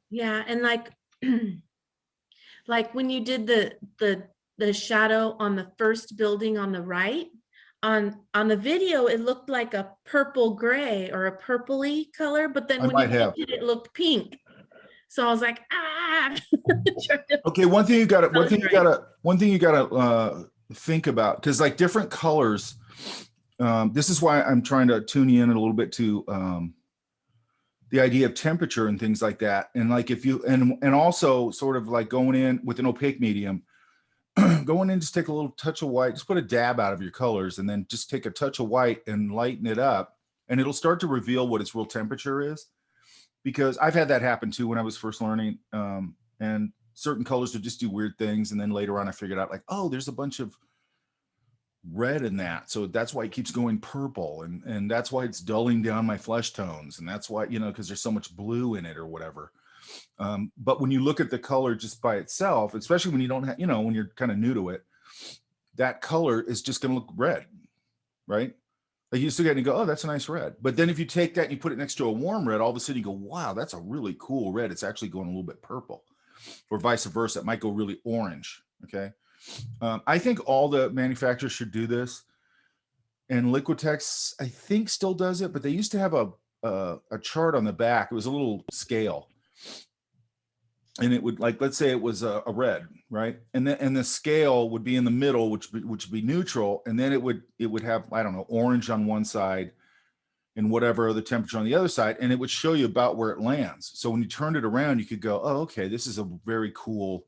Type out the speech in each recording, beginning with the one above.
Yeah, and like like when you did the shadow on the first building on the right, on the video it looked like a purple gray or a purpley color, but then I when you might have. painted it looked pink. So I was like, ah. Trying to Okay, one thing you gotta, one color thing you right. gotta, one thing you gotta think about, because like different colors, this is why I'm trying to tune you in a little bit to the idea of temperature and things like that. And like if you, and also sort of like going in with an opaque medium, going in, just take a little touch of white, just put a dab out of your colors, and then just take a touch of white and lighten it up, and it'll start to reveal what its real temperature is. Because I've had that happen too when I was first learning, and certain colors would just do weird things, and then later on I figured out like, oh, there's a bunch of red in that, so that's why it keeps going purple, and that's why it's dulling down my flesh tones, and that's why, you know, because there's so much blue in it or whatever. But when you look at the color just by itself, especially when you don't have, you know, when you're kind of new to it, that color is just going to look red, right? Like you still get and go, oh, that's a nice red. But then if you take that and you put it next to a warm red, all of a sudden you go, wow, that's a really cool red. It's actually going a little bit purple, or vice versa. It might go really orange. Okay. I think all the manufacturers should do this. And Liquitex, I think, still does it, but they used to have a chart on the back. It was a little scale, and it would, like, let's say it was a red, right? And then the scale would be in the middle, which would be neutral, and then it would have, I don't know, orange on one side and whatever the temperature on the other side, and it would show you about where it lands. So when you turned it around, you could go, oh, okay, this is a very cool,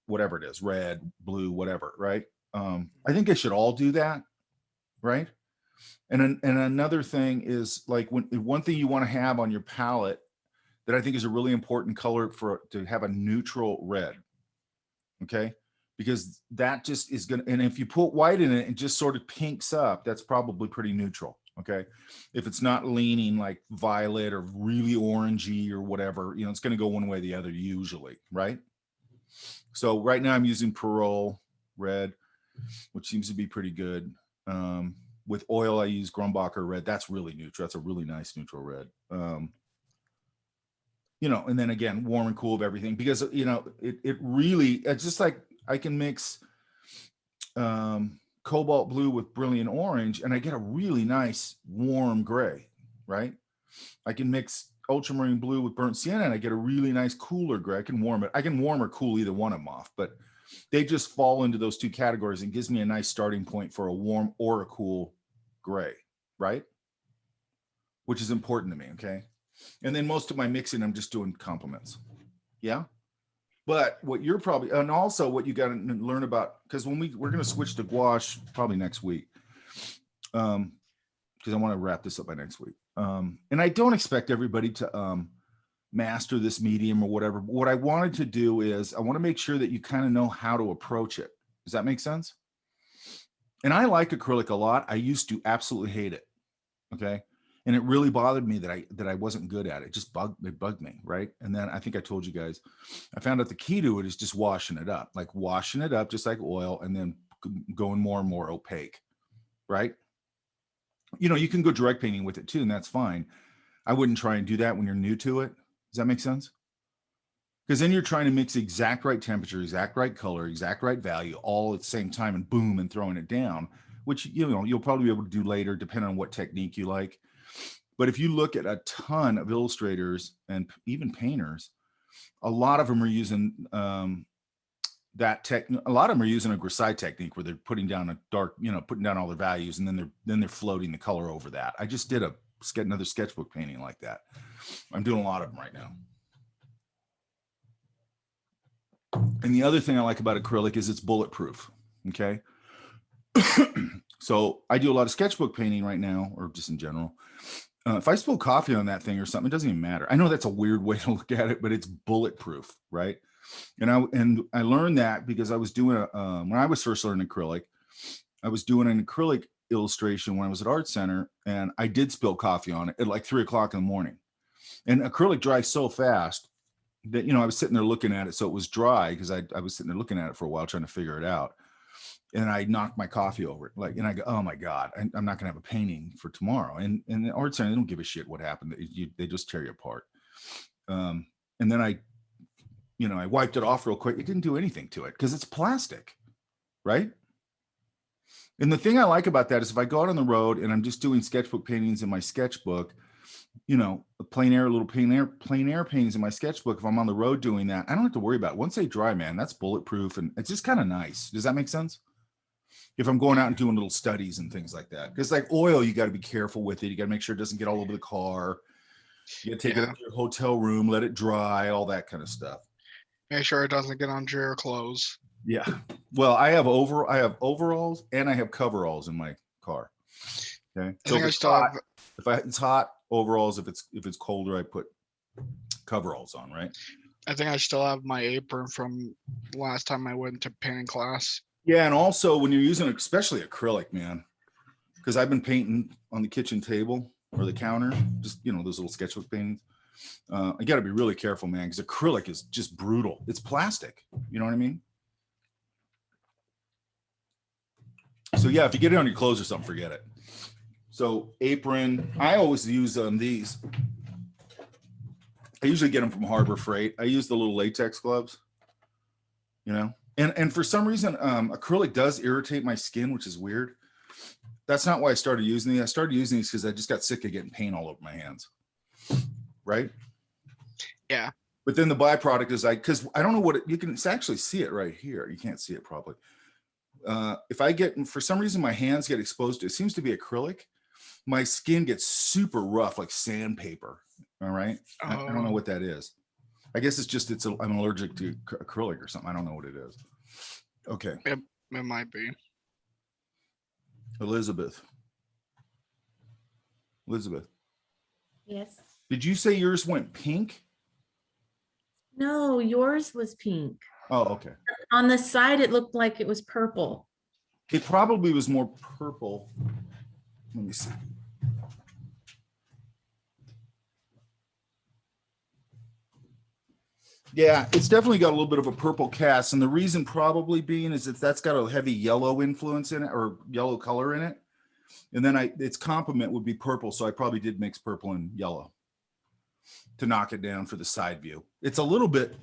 whatever it is, red, blue, whatever, right? I think they should all do that, right? And another thing is, like, one thing you want to have on your palette that I think is a really important color for to have a neutral red, okay? Because that just is gonna, and if you put white in it and just sort of pinks up, that's probably pretty neutral, okay? If it's not leaning like violet or really orangey or whatever, you know, it's gonna go one way or the other usually, right? So right now I'm using Perol red, which seems to be pretty good. With oil, I use Grumbacher red. That's really neutral. That's a really nice neutral red. You know, and then again, warm and cool of everything, because, you know, it really, it's just like I can mix cobalt blue with brilliant orange and I get a really nice warm gray, right? I can mix ultramarine blue with burnt sienna and I get a really nice cooler gray. I can warm it. I can warm or cool either one of them off, but they just fall into those two categories and gives me a nice starting point for a warm or a cool gray, right? Which is important to me, okay? And then most of my mixing, I'm just doing complements. Yeah. But what you're probably, and also what you got to learn about, because when we're going to switch to gouache probably next week, because I want to wrap this up by next week. And I don't expect everybody to master this medium or whatever. But what I wanted to do is I want to make sure that you kind of know how to approach it. Does that make sense? And I like acrylic a lot. I used to absolutely hate it. Okay. And it really bothered me that I wasn't good at it. It bugged me, right? And then I think I told you guys, I found out the key to it is just washing it up, like washing it up just like oil, and then going more and more opaque, right? You know, you can go direct painting with it too, and that's fine. I wouldn't try and do that when you're new to it. Does that make sense? Because then you're trying to mix exact right temperature, exact right color, exact right value all at the same time, and boom, and throwing it down, which, you know, you'll probably be able to do later depending on what technique you like. But if you look at a ton of illustrators and even painters, a lot of them are using that tech. A lot of them are using a grisaille technique where they're putting down a dark, you know, putting down all their values, and then they're floating the color over that. I just did another sketchbook painting like that. I'm doing a lot of them right now. And the other thing I like about acrylic is it's bulletproof. Okay. So I do a lot of sketchbook painting right now, or just in general. If I spill coffee on that thing or something, it doesn't even matter. I know that's a weird way to look at it, but it's bulletproof, right? And I learned that because I was doing when I was first learning acrylic, I was doing an acrylic illustration when I was at Art Center, and I did spill coffee on it at like 3 o'clock in the morning. And acrylic dries so fast that, you know, I was sitting there looking at it, so it was dry because I was sitting there looking at it for a while trying to figure it out. And I knocked my coffee over it, like, and I go, oh my God, I'm not gonna have a painting for tomorrow. And the Art Center, they don't give a shit what happened. They just tear you apart. And then I wiped it off real quick. It didn't do anything to it because it's plastic, right? And the thing I like about that is if I go out on the road and I'm just doing sketchbook paintings in my sketchbook, plein air paintings in my sketchbook. If I'm on the road doing that, I don't have to worry about it. Once they dry, man, that's bulletproof. And it's just kind of nice. Does that make sense? If I'm going out and doing little studies and things like that, because like oil, you got to be careful with it. You got to make sure it doesn't get all over the car. You got to take it up to your hotel room, let it dry, all that kind of stuff. Make sure it doesn't get under your clothes. Yeah. Well, I have overalls and I have coveralls in my car. Okay. So it's hot, overalls. If it's colder, I put coveralls on, right? I think I still have my apron from last time I went to painting class. Yeah, and also when you're using especially acrylic, man, because I've been painting on the kitchen table or the counter, just those little sketchbook paintings. I got to be really careful, man, because acrylic is just brutal. It's plastic. You know what I mean? So yeah, if you get it on your clothes or something, forget it. So apron, I always use these. I usually get them from Harbor Freight. I use the little latex gloves, and for some reason, acrylic does irritate my skin, which is weird. That's not why I started using these. I started using these because I just got sick of getting paint all over my hands. Right? Yeah. But then the byproduct is because I don't know what you can actually see it right here. You can't see it probably. If I for some reason, my hands get exposed to, it seems to be acrylic. My skin gets super rough, like sandpaper. All right. I don't know what that is. I guess it's just, I'm allergic to acrylic or something. I don't know what it is. Okay. It might be. Elizabeth. Yes. Did you say yours went pink? No, yours was pink. Oh, okay. On the side, it looked like it was purple. It probably was more purple. Let me see. Yeah, it's definitely got a little bit of a purple cast. And the reason probably being is that that's got a heavy yellow influence in it or yellow color in it. And then its complement would be purple. So I probably did mix purple and yellow to knock it down for the side view. It's a little bit,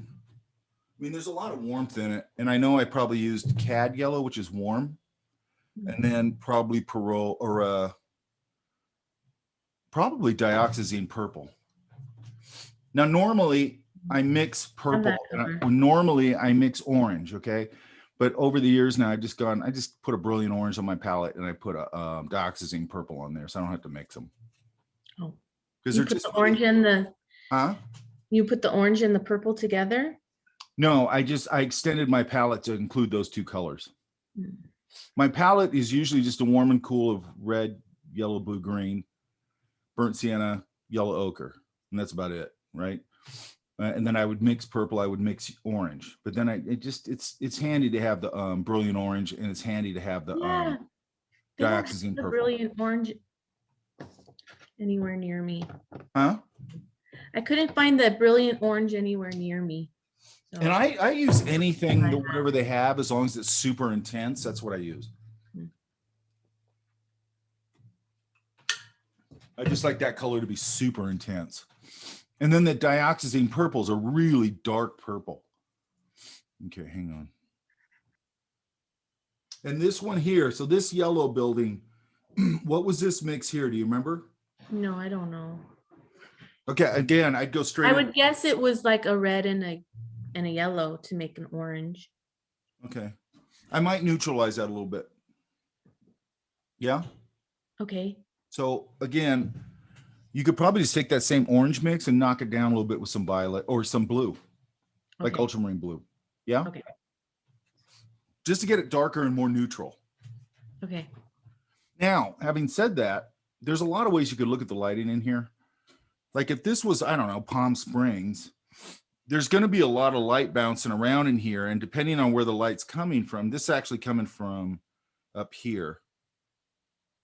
there's a lot of warmth in it. And I know I probably used cad yellow, which is warm. And then probably Perot or probably dioxazine purple. Now, normally I mix purple. Normally I mix orange. Okay. But over the years now, I just put a brilliant orange on my palette and I put a dioxazine purple on there. So I don't have to mix them. Oh, because you put the orange in the, you put the orange and the purple together? No, I extended my palette to include those two colors. My palette is usually just a warm and cool of red, yellow, blue, green, burnt sienna, yellow ochre. And that's about it. Right. And then I would mix purple, I would mix orange, but then it's handy to have the brilliant orange, and it's handy to have the dioxazine purple. Brilliant orange anywhere near me. Huh? I couldn't find the brilliant orange anywhere near me. So. And I use anything, whatever they have, as long as it's super intense. That's what I use. I just like that color to be super intense. And then the dioxazine purples are really dark purple. Okay, hang on. And this one here, so this yellow building, what was this mix here? Do you remember? No, I don't know. Okay, again, I'd go straight. I would guess it was like a red and a yellow to make an orange. Okay. I might neutralize that a little bit. Yeah? Okay. So again, you could probably just take that same orange mix and knock it down a little bit with some violet or some blue, like ultramarine blue. Yeah. Okay. Just to get it darker and more neutral. Okay. Now, having said that, there's a lot of ways you could look at the lighting in here. Like if this was, I don't know, Palm Springs, there's going to be a lot of light bouncing around in here. And depending on where the light's coming from, this is actually coming from up here.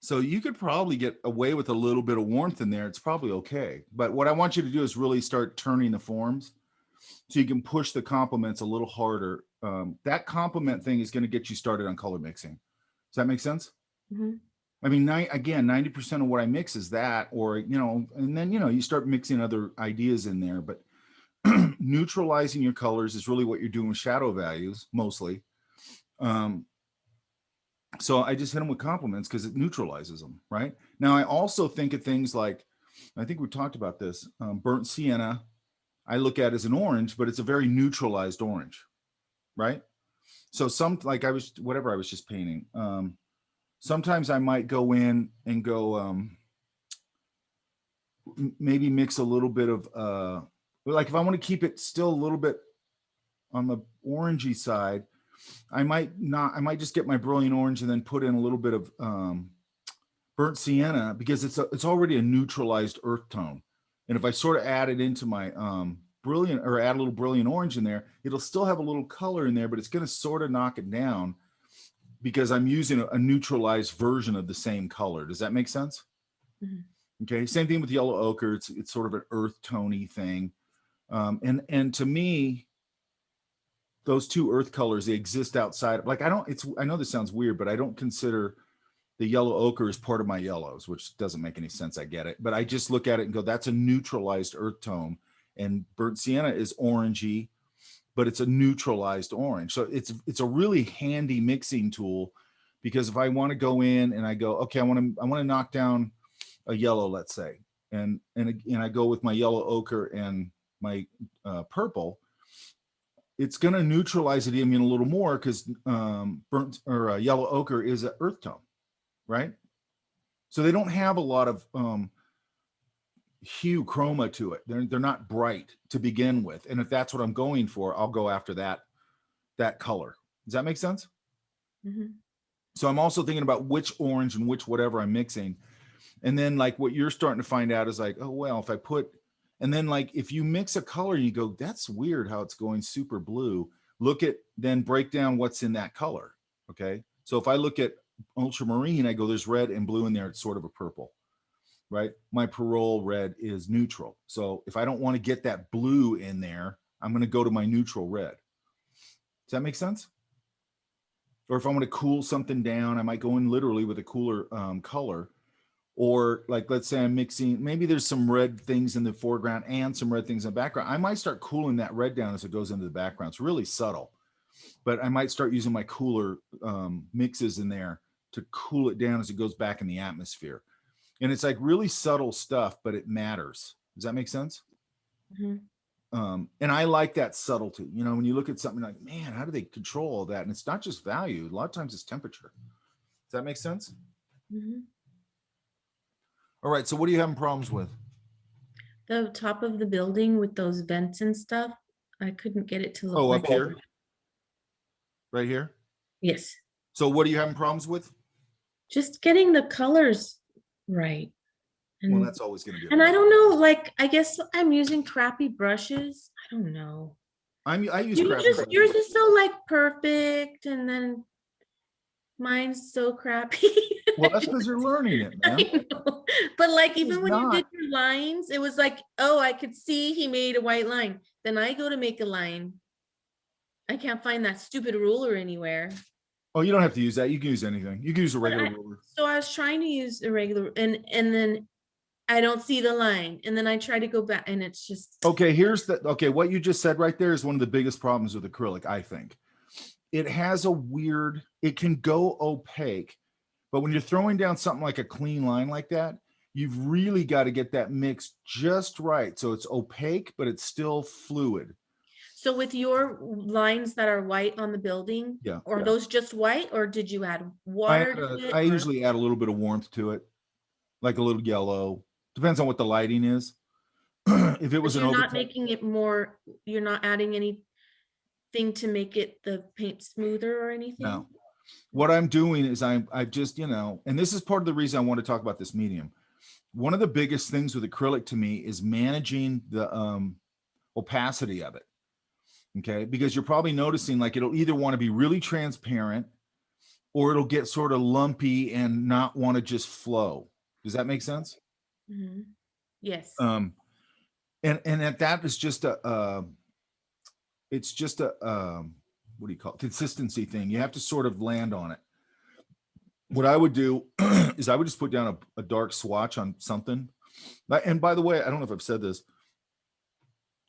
So you could probably get away with a little bit of warmth in there. It's probably okay. But what I want you to do is really start turning the forms so you can push the complements a little harder. That complement thing is going to get you started on color mixing. Does that make sense? Mm-hmm. I mean, again, 90% of what I mix is that, or, and then, you start mixing other ideas in there. But neutralizing your colors is really what you're doing with shadow values mostly. So I just hit them with compliments because it neutralizes them, right? Now, I also think of things like, I think we talked about this, burnt sienna, I look at as an orange, but it's a very neutralized orange, right? So like whatever I was just painting, sometimes I might go in and go, maybe mix a little bit of, like if I want to keep it still a little bit on the orangey side, I might just get my brilliant orange and then put in a little bit of burnt sienna because it's already a neutralized earth tone. And if I sort of add it into my brilliant, or add a little brilliant orange in there, it'll still have a little color in there, but it's going to sort of knock it down because I'm using a neutralized version of the same color. Does that make sense? Mhm. Okay. Same thing with yellow ochre. It's sort of an earth tony thing. And to me, those two earth colors, they exist outside. Like I know this sounds weird, but I don't consider the yellow ochre as part of my yellows, which doesn't make any sense. I get it. But I just look at it and go, that's a neutralized earth tone. And burnt sienna is orangey, but it's a neutralized orange. So it's a really handy mixing tool because if I want to go in and I go, okay, I want to knock down a yellow, let's say, and I go with my yellow ochre and my purple, it's going to neutralize it even a little more because burnt or yellow ochre is an earth tone, right? So they don't have a lot of hue chroma to it. They're not bright to begin with, and if that's what I'm going for, I'll go after that color. Does that make sense? Mhm. So I'm also thinking about which orange and which whatever I'm mixing, and then like what you're starting to find out is like, oh well, if I put, and then like if you mix a color, you go, that's weird how it's going super blue. Look at, then break down what's in that color. Okay, so if I look at ultramarine, I go, there's red and blue in there. It's sort of a purple, right? My parole red is neutral. So if I don't want to get that blue in there, I'm going to go to my neutral red. Does that make sense? Or if I want to cool something down, I might go in literally with a cooler color. Or like, let's say I'm mixing, maybe there's some red things in the foreground and some red things in the background. I might start cooling that red down as it goes into the background. It's really subtle, but I might start using my cooler mixes in there to cool it down as it goes back in the atmosphere. And it's like really subtle stuff, but it matters. Does that make sense? Mhm. And I like that subtlety. You know, when you look at something like, man, how do they control all that? And it's not just value. A lot of times it's temperature. Does that make sense? Mhm. All right. So what are you having problems with? The top of the building with those vents and stuff, I couldn't get it to look Oh, like. up here, right here. Yes, So what are you having problems with? just getting the colors right. Well, And that's always going to be a and I problem. don't know, like I guess I'm using crappy brushes. I don't know. I use crap. Yours is so like perfect, and then mine's so crappy. Well, that's because you're learning it, man. I know. But like It's even when you did not. your lines, it was like, oh, I could see he made a white line. Then I go to make a line. I can't find that stupid ruler anywhere. Oh, you don't have to use that. You can use anything. You can use a But regular ruler. so I was trying to use a regular, and then I don't see the line, and then I try to go back, and it's just Okay, what you just said right there is one of the biggest problems with acrylic, I think. It has it can go opaque, but when you're throwing down something like a clean line like that, you've really got to get that mix just right. So it's opaque, but it's still fluid. so with your lines that are white on the building, Yeah. are those just white, or did you add I, water to it? I or- usually add a little bit of warmth to it, like a little yellow. Depends on what the lighting is. If it was But an you're not overcast, making it more, you're not adding anything to make it the paint smoother or anything? no. What I'm doing is I've just, and this is part of the reason I want to talk about this medium. One of the biggest things with acrylic to me is managing the opacity of it. Okay. Because you're probably noticing like it'll either want to be really transparent or it'll get sort of lumpy and not want to just flow. Does that make sense? Mhm. Yes. And that is just it's just a, what do you call it? Consistency thing. You have to sort of land on it. What I would do is I would just put down a dark swatch on something. And by the way, I don't know if I've said this.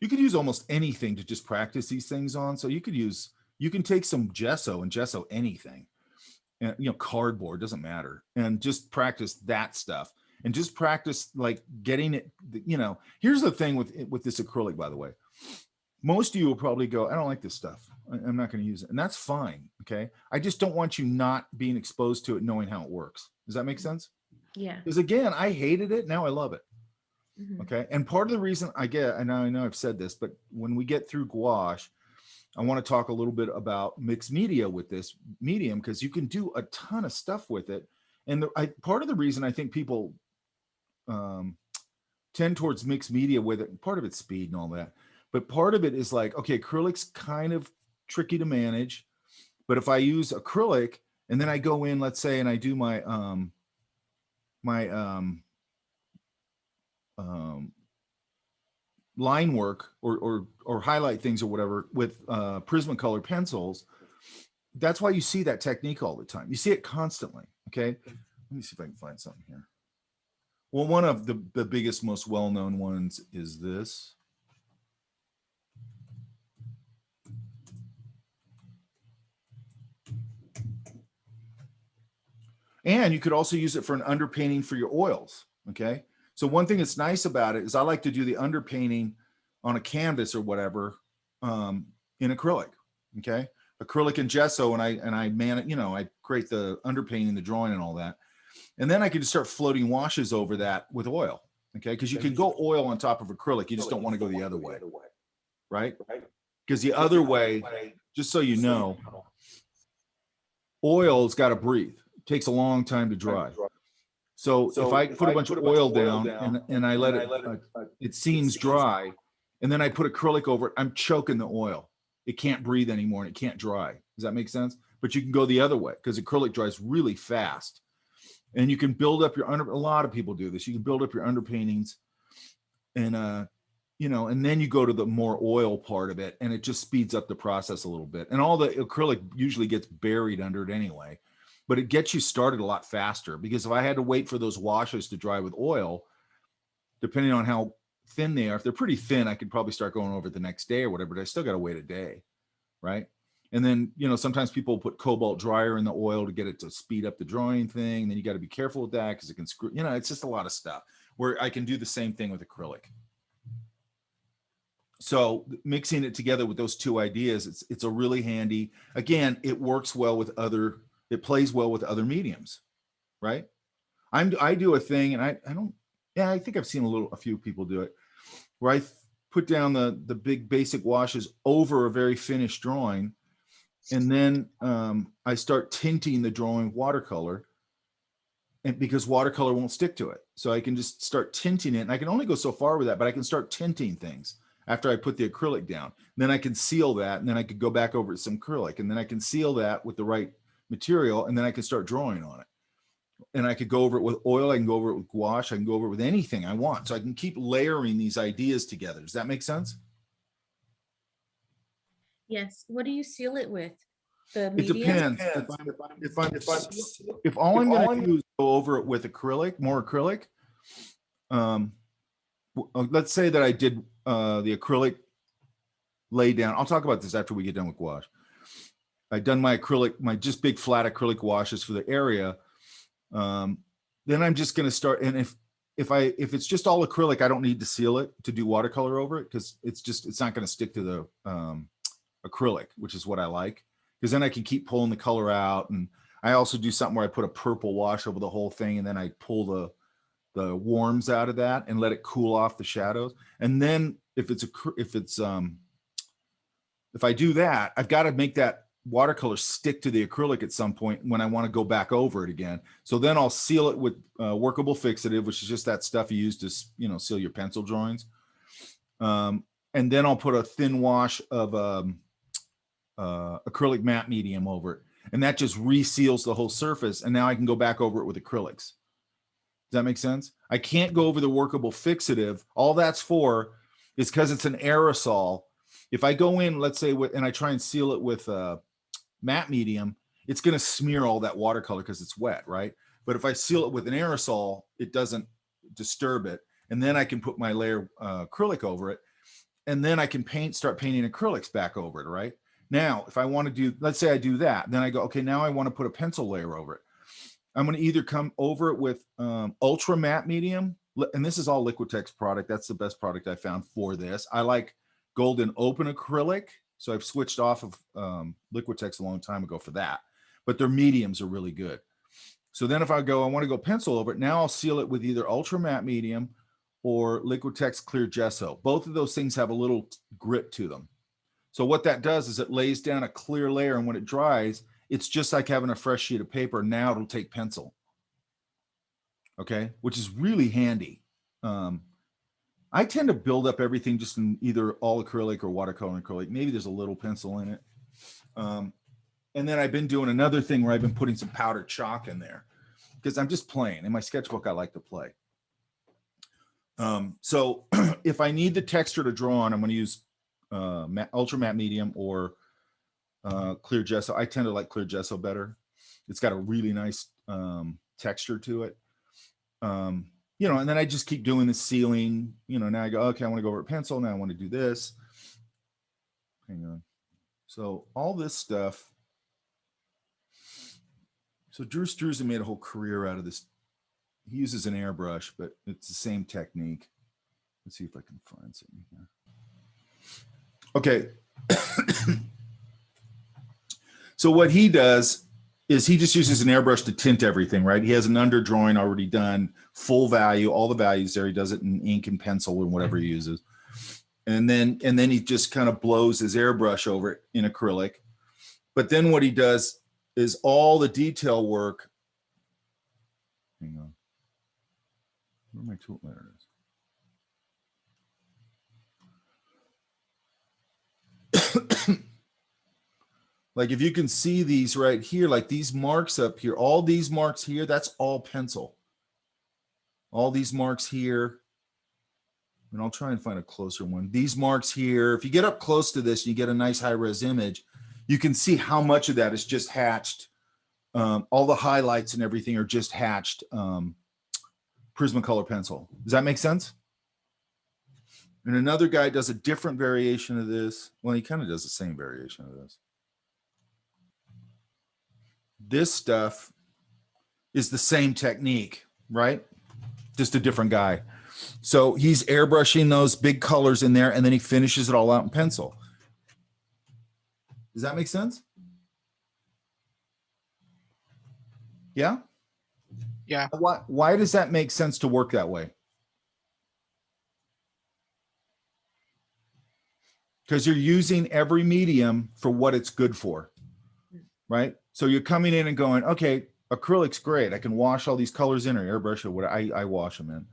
You could use almost anything to just practice these things on. So you can take some gesso and gesso anything, and cardboard, doesn't matter, and just practice that stuff, and just practice like getting it. Here's the thing with this acrylic, by the way. Most of you will probably go, I don't like this stuff. I'm not going to use it. And that's fine. Okay. I just don't want you not being exposed to it, knowing how it works. Does that make sense? Yeah. Because again, I hated it. Now I love it. Mhm. Okay. And part of the reason I know I've said this, but when we get through gouache, I want to talk a little bit about mixed media with this medium, because you can do a ton of stuff with it. And part of the reason I think people tend towards mixed media with it, part of it's speed and all that, but part of it is like, okay, acrylic's kind of tricky to manage, but if I use acrylic and then I go in, let's say, and I do my line work or highlight things or whatever with Prismacolor pencils, that's why you see that technique all the time. You see it constantly. Okay, let me see if I can find something here. Well, one of the biggest, most well-known ones is this. And you could also use it for an underpainting for your oils. Okay. So one thing that's nice about it is I like to do the underpainting on a canvas or whatever in acrylic. Okay. Acrylic and gesso, and I create the underpainting, the drawing and all that. And then I could just start floating washes over that with oil. Okay. Because you can go oil on top of acrylic. You just don't want to go the other way. Right. Because the other way, just so you know, oil's got to breathe. It takes a long time to dry. So if I put a bunch of oil down and I let it seems dry, and then I put acrylic over it, I'm choking the oil. It can't breathe anymore and it can't dry. Does that make sense? But you can go the other way because acrylic dries really fast. And you can build up a lot of people do this. You can build up your underpaintings and and then you go to the more oil part of it, and it just speeds up the process a little bit. And all the acrylic usually gets buried under it anyway, but it gets you started a lot faster, because if I had to wait for those washes to dry with oil, depending on how thin they are, if they're pretty thin, I could probably start going over it the next day or whatever, but I still got to wait a day. Right. And then, sometimes people put cobalt dryer in the oil to get it to speed up the drying thing. And then you got to be careful with that because it can screw, it's just a lot of stuff where I can do the same thing with acrylic. So mixing it together with those two ideas, it's a really handy, again, it works well with it plays well with other mediums, right? I do a thing, and I think I've seen a few people do it, where I put down the big basic washes over a very finished drawing. And then I start tinting the drawing watercolor, and because watercolor won't stick to it. So I can just start tinting it, and I can only go so far with that, but I can start tinting things after I put the acrylic down. And then I can seal that, and then I could go back over some acrylic, and then I can seal that with the right material, and then I can start drawing on it. And I could go over it with oil, I can go over it with gouache, I can go over it with anything I want. So I can keep layering these ideas together. Does that make sense? Yes. What do you seal it with? The It medium? depends. If all I'm going to do is go over it with more acrylic, let's say that I did the acrylic lay down. I'll talk about this after we get done with gouache. I've done my just big flat acrylic washes for the area. Then I'm just going to start. And if it's just all acrylic, I don't need to seal it to do watercolor over it, because it's not going to stick to the acrylic, which is what I like, because then I can keep pulling the color out. And I also do something where I put a purple wash over the whole thing, and then I pull the warms out of that and let it cool off the shadows. And then if I do that, I've got to make that watercolor stick to the acrylic at some point when I want to go back over it again. So then I'll seal it with workable fixative, which is just that stuff you use to, seal your pencil drawings. And then I'll put a thin wash of acrylic matte medium over it. And that just reseals the whole surface. And now I can go back over it with acrylics. Does that make sense? I can't go over the workable fixative. All that's for is because it's an aerosol. If I go in, let's say, and I try and seal it with matte medium, it's going to smear all that watercolor because it's wet, right? But if I seal it with an aerosol, it doesn't disturb it. And then I can put my layer acrylic over it. and then I can start painting acrylics back over it, right? Now, if I want to do, let's say I do that, then I go, okay, now I want to put a pencil layer over it. I'm going to either come over it with ultra matte medium, and this is all Liquitex product. That's the best product I found for this. I like golden open acrylic, so I've switched off of Liquitex a long time ago for that, but their mediums are really good. So then if I want to go pencil over it, now I'll seal it with either ultra matte medium or Liquitex clear gesso. Both of those things have a little grit to them. So what that does is it lays down a clear layer, and when it dries, it's just like having a fresh sheet of paper. Now it'll take pencil. Okay, which is really handy. I tend to build up everything just in either all acrylic or watercolor acrylic. Maybe there's a little pencil in it. And then I've been doing another thing where I've been putting some powdered chalk in there because I'm just playing. In my sketchbook, I like to play. So if I need the texture to draw on, I'm going to use ultra matte medium or clear gesso. I tend to like clear gesso better. It's got a really nice texture to it. You know, and then I just keep doing the sealing. You know, now I go, okay, I want to go over a pencil. Now I want to do this. Hang on. So all this stuff. So Drew Struzan made a whole career out of this. He uses an airbrush, but it's the same technique. Let's see if I can find something here. Okay. So what he does is he just uses an airbrush to tint everything, right? He has an under drawing already done, full value, all the values there. He does it in ink and pencil and whatever he uses. And then he just kind of blows his airbrush over it in acrylic. But then what he does is all the detail work. Hang on. Where my tool? There it is. Like if you can see these right here, like these marks up here, all these marks here, that's all pencil. All these marks here. And I'll try and find a closer one. These marks here, if you get up close to this, you get a nice high-res image, you can see how much of that is just hatched. All the highlights and everything are just hatched Prismacolor pencil. Does that make sense? And another guy does a different variation of this. Well, he kind of does the same variation of this. This stuff is the same technique, right? Just a different guy. So he's airbrushing those big colors in there, and then he finishes it all out in pencil. Does that make sense? Yeah? Yeah. Why does that make sense to work that way? Because you're using every medium for what it's good for, right? So you're coming in and going, okay, acrylic's great. I can wash all these colors in, or airbrush, or what I wash them in.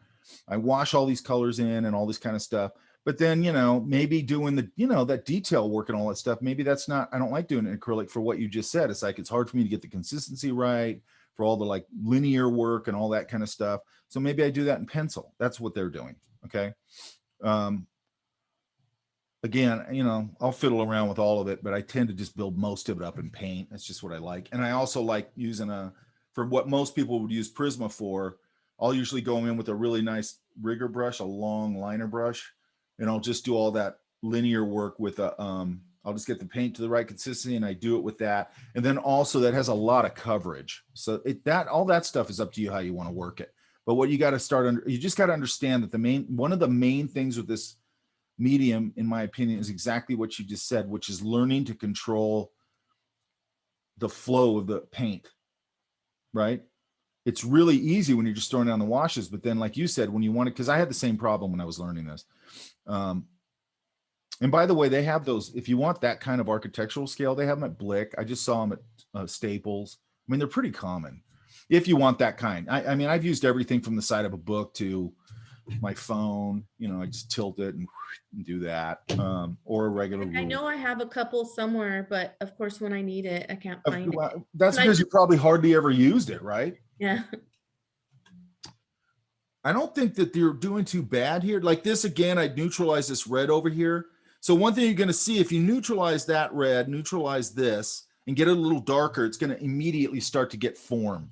I wash all these colors in and all this kind of stuff. But then, you know, maybe doing the, you know, that detail work and all that stuff, maybe that's not, I don't like doing it in acrylic for what you just said. It's like, it's hard for me to get the consistency right, for all the like linear work and all that kind of stuff. So maybe I do that in pencil. That's what they're doing. Okay. Again, you know, I'll fiddle around with all of it, but I tend to just build most of it up in paint. That's just what I like. And I also like using for what most people would use Prisma for, I'll usually go in with a really nice rigger brush, a long liner brush, and I'll just do all that linear work with I'll just get the paint to the right consistency, and I do it with that. And then also that has a lot of coverage. So all that stuff is up to you how you want to work it. But what you got to start you just got to understand that one of the main things with this medium, in my opinion, is exactly what you just said, which is learning to control the flow of the paint, right? It's really easy when you're just throwing down the washes, but then like you said, when you want to, because I had the same problem when I was learning this. And by the way, they have those, if you want that kind of architectural scale, they have them at Blick. I just saw them at Staples. I mean, they're pretty common if you want that kind. I mean, I've used everything from the side of a book to my phone, you know, I just tilt it and do that, or a regular rule. I know I have a couple somewhere, but of course, when I need it, I can't find it. That's because you probably hardly ever used it, right? Yeah. I don't think that they're doing too bad here. Like this, again, I'd neutralize this red over here. So one thing you're going to see, if you neutralize that red, neutralize this, and get it a little darker, it's going to immediately start to get form.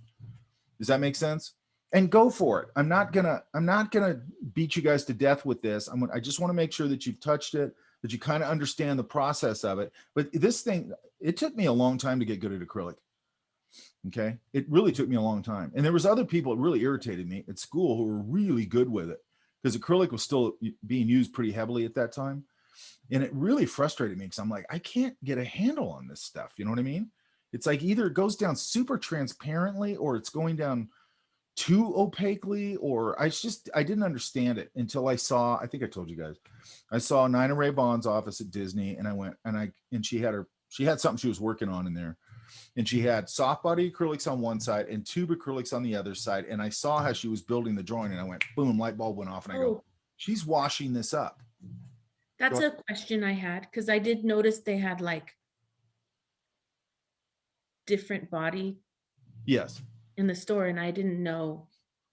Does that make sense? and go for it. I'm not gonna beat you guys to death with this. I just want to make sure that you've touched it, that you kind of understand the process of it. But this thing, it took me a long time to get good at acrylic. Okay. It really took me a long time. And there was other people that really irritated me at school who were really good with it because acrylic was still being used pretty heavily at that time. And it really frustrated me because I'm like, I can't get a handle on this stuff. You know what I mean? It's like either it goes down super transparently or it's going down too opaquely, or I didn't understand it until I saw, I think I told you guys, I saw Nina Ray Vaughn's office at Disney, and I went and she had something she was working on in there, and she had soft body acrylics on one side and tube acrylics on the other side. And I saw how she was building the drawing, and I went, boom, light bulb went off, and I go, Oh, she's washing this up. that's a question I had, because I did notice they had like different body Yes. in the store, and I didn't know.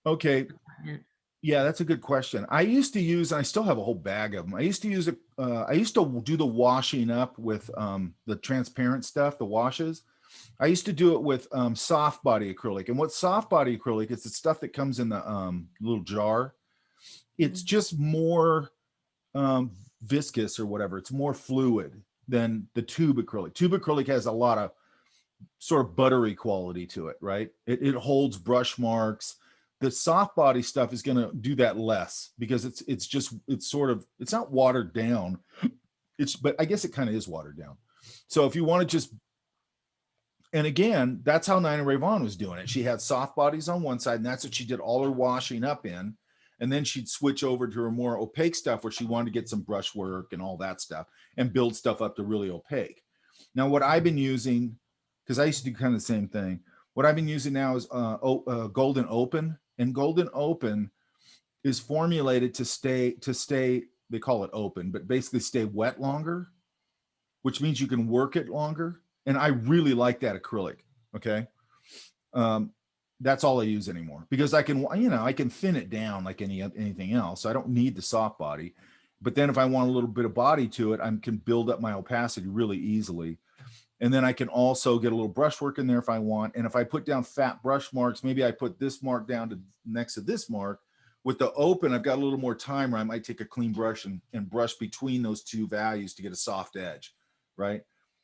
Okay. what that meant. Yeah, that's a good question. I used to use, and I still have a whole bag of them. I used to use I used to do the washing up with the transparent stuff, the washes. I used to do it with soft body acrylic. And what soft body acrylic is, the stuff that comes in the little jar. It's just more viscous or whatever. It's more fluid than the tube acrylic. Tube acrylic has a lot of sort of buttery quality to it, right? It holds brush marks. The soft body stuff is going to do that less because it's not watered down. But I guess it kind of is watered down. So if you want to just, and again, that's how Nina Ray Vaughan was doing it. She had soft bodies on one side, and that's what she did all her washing up in. And then she'd switch over to her more opaque stuff where she wanted to get some brush work and all that stuff and build stuff up to really opaque. Now, what I've been using, because I used to do kind of the same thing, what I've been using now is Golden Open. And Golden Open is formulated to stay, they call it open, but basically stay wet longer, which means you can work it longer. And I really like that acrylic. Okay. That's all I use anymore because I can thin it down like anything else. So I don't need the soft body. But then if I want a little bit of body to it, I can build up my opacity really easily. And then I can also get a little brush work in there if I want. And if I put down fat brush marks, maybe I put this mark down to next to this mark. With the open, I've got a little more time where I might take a clean brush and brush between those two values to get a soft edge, right?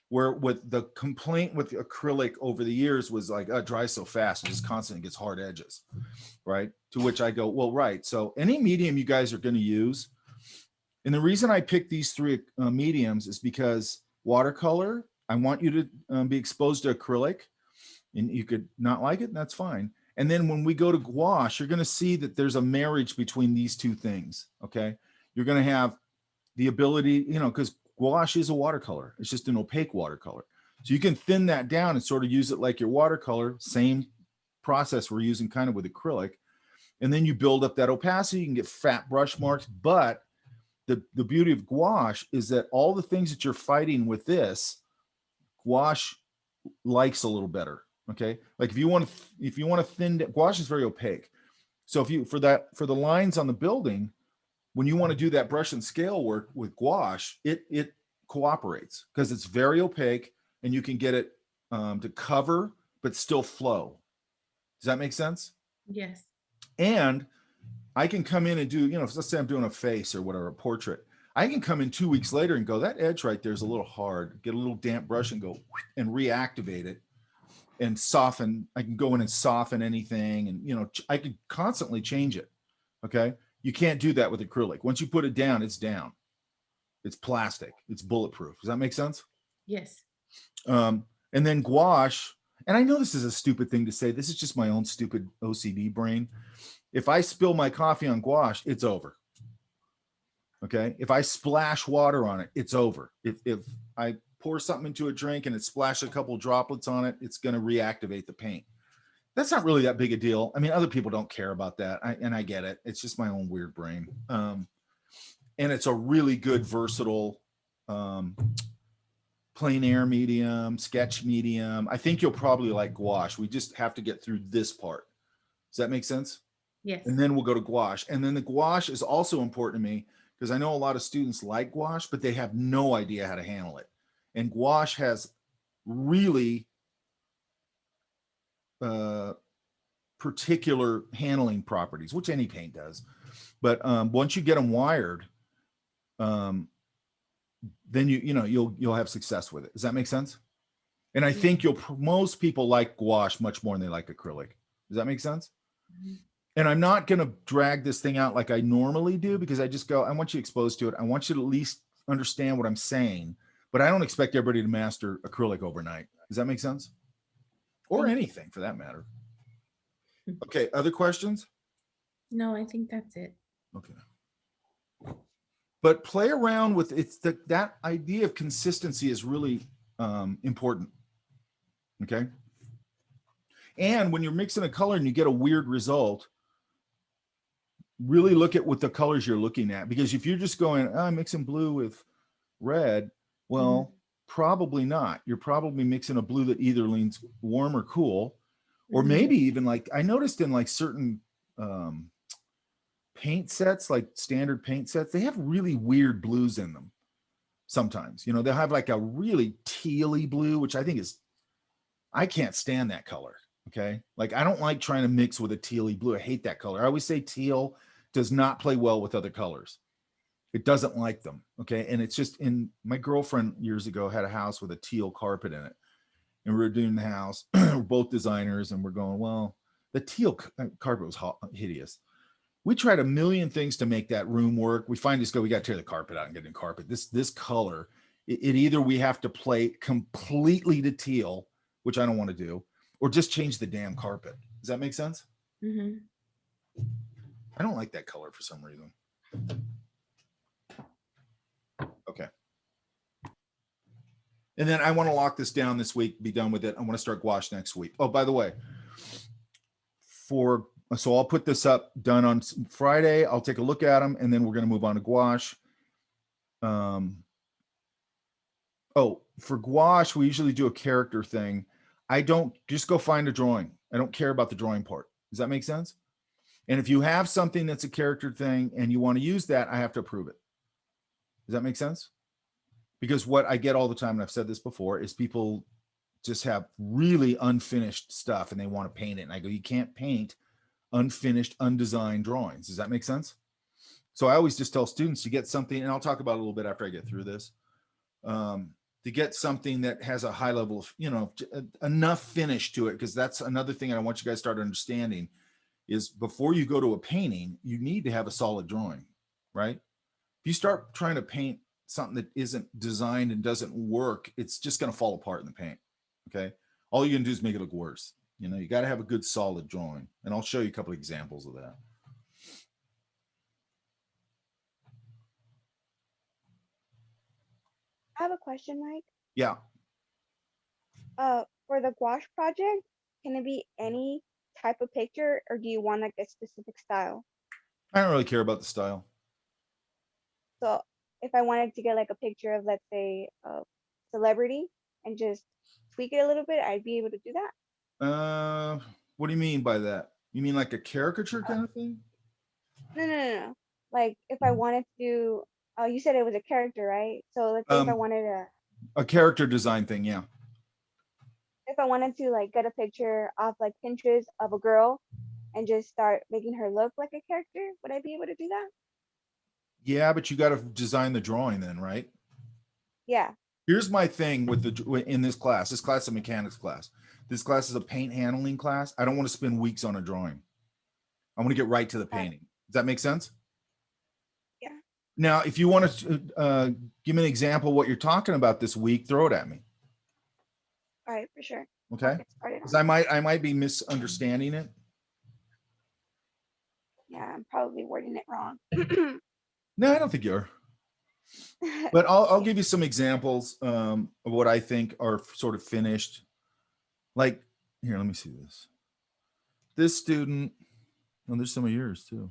Where with the complaint with the acrylic over the years was like, oh, it dries so fast, it just constantly gets hard edges, right? To which I go, well, right. So any medium you guys are going to use, and the reason I picked these three mediums is because watercolor, I want you to be exposed to acrylic, and you could not like it, and that's fine. And then when we go to gouache, you're going to see that there's a marriage between these two things. Okay. You're going to have the ability, because gouache is a watercolor. It's just an opaque watercolor. So you can thin that down and sort of use it like your watercolor, same process we're using kind of with acrylic. And then you build up that opacity, you can get fat brush marks. But the beauty of gouache is that all the things that you're fighting with this, gouache likes a little better. Okay. Like if you want to thin, gouache is very opaque. So for the lines on the building, when you want to do that brush and scale work with gouache, it cooperates because it's very opaque and you can get it to cover, but still flow. Does that make sense? Yes. And I can come in and do, let's say I'm doing a face or whatever, a portrait. I can come in 2 weeks later and go, that edge right there is a little hard. Get a little damp brush and go and reactivate it and soften. I can go in and soften anything, and I can constantly change it. Okay. You can't do that with acrylic. Once you put it down, it's down. It's plastic. It's bulletproof. Does that make sense? Yes. And then gouache, and I know this is a stupid thing to say. This is just my own stupid OCD brain. If I spill my coffee on gouache, it's over. Okay. If I splash water on it, it's over. If I pour something into a drink and it splashes a couple droplets on it, it's going to reactivate the paint. That's not really that big a deal. I mean, other people don't care about that. And I get it. It's just my own weird brain. And it's a really good, versatile, plein air medium, sketch medium. I think you'll probably like gouache. We just have to get through this part. Does that make sense? Yes. And then we'll go to gouache. And then the gouache is also important to me because I know a lot of students like gouache, but they have no idea how to handle it. And gouache has really particular handling properties, which any paint does. But once you get them wired, then you'll have success with it. Does that make sense? And I think most people like gouache much more than they like acrylic. Does that make sense? And I'm not going to drag this thing out like I normally do, because I just go, I want you exposed to it. I want you to at least understand what I'm saying, but I don't expect everybody to master acrylic overnight. Does that make sense? Or anything for that matter. Okay. Other questions? No, I think that's it. Okay. But play around with that idea of consistency is really important. Okay. And when you're mixing a color and you get a weird result, really look at what the colors you're looking at. Because if you're just going, oh, I'm mixing blue with red, well, probably not. You're probably mixing a blue that either leans warm or cool, or maybe even like I noticed in like certain paint sets, like standard paint sets, they have really weird blues in them. Sometimes, they'll have like a really tealy blue, which I think I can't stand that color. Okay. Like I don't like trying to mix with a tealy blue. I hate that color. I always say teal does not play well with other colors. It doesn't like them. Okay. And it's just my girlfriend years ago had a house with a teal carpet in it. And we were doing the house. We're both designers and we're going, well, the teal carpet was hideous. We tried a million things to make that room work. We finally just go, we got to tear the carpet out and get a new carpet. This color, it either we have to play completely to teal, which I don't want to do, or just change the damn carpet. Does that make sense? I don't like that color for some reason. Okay. And then I want to lock this down this week, be done with it. I want to start gouache next week. Oh, by the way, so I'll put this up done on Friday. I'll take a look at them and then we're going to move on to gouache. For gouache, we usually do a character thing. I don't just go find a drawing. I don't care about the drawing part. Does that make sense? And if you have something that's a character thing and you want to use that, I have to approve it. Does that make sense? Because what I get all the time, and I've said this before, is people just have really unfinished stuff and they want to paint it. And I go, you can't paint unfinished, undesigned drawings. Does that make sense? So I always just tell students to get something, and I'll talk about it a little bit after I get through this, to get something that has a high level of, enough finish to it. Because that's another thing I want you guys to start understanding is before you go to a painting, you need to have a solid drawing, right? If you start trying to paint something that isn't designed and doesn't work, it's just going to fall apart in the paint. Okay. All you're going to do is make it look worse. You got to have a good solid drawing, and I'll show you a couple of examples of that. I have a question, Mike. Yeah. For the gouache project, can it be any type of picture, or do you want like a specific style? I don't really care about the style. So if I wanted to get like a picture of, let's say, a celebrity and just tweak it a little bit, I'd be able to do that. What do you mean by that? You mean like a caricature kind of thing? No. Like if I wanted to do, you said it was a character, right? So let's say if I wanted a character design thing, yeah. If I wanted to like get a picture off like Pinterest of a girl and just start making her look like a character, would I be able to do that? Yeah, but you got to design the drawing then, right? Yeah. Here's my thing in this class. This class is a mechanics class. This class is a paint handling class. I don't want to spend weeks on a drawing. I want to get right to the painting. Does that make sense? Yeah. Now, if you want to give me an example of what you're talking about this week, throw it at me. All right, for sure. Okay. Because I might be misunderstanding it. Yeah, I'm probably wording it wrong. No, I don't think you are. But I'll give you some examples of what I think are sort of finished. Like, here, let me see this. This student, and there's some of yours too.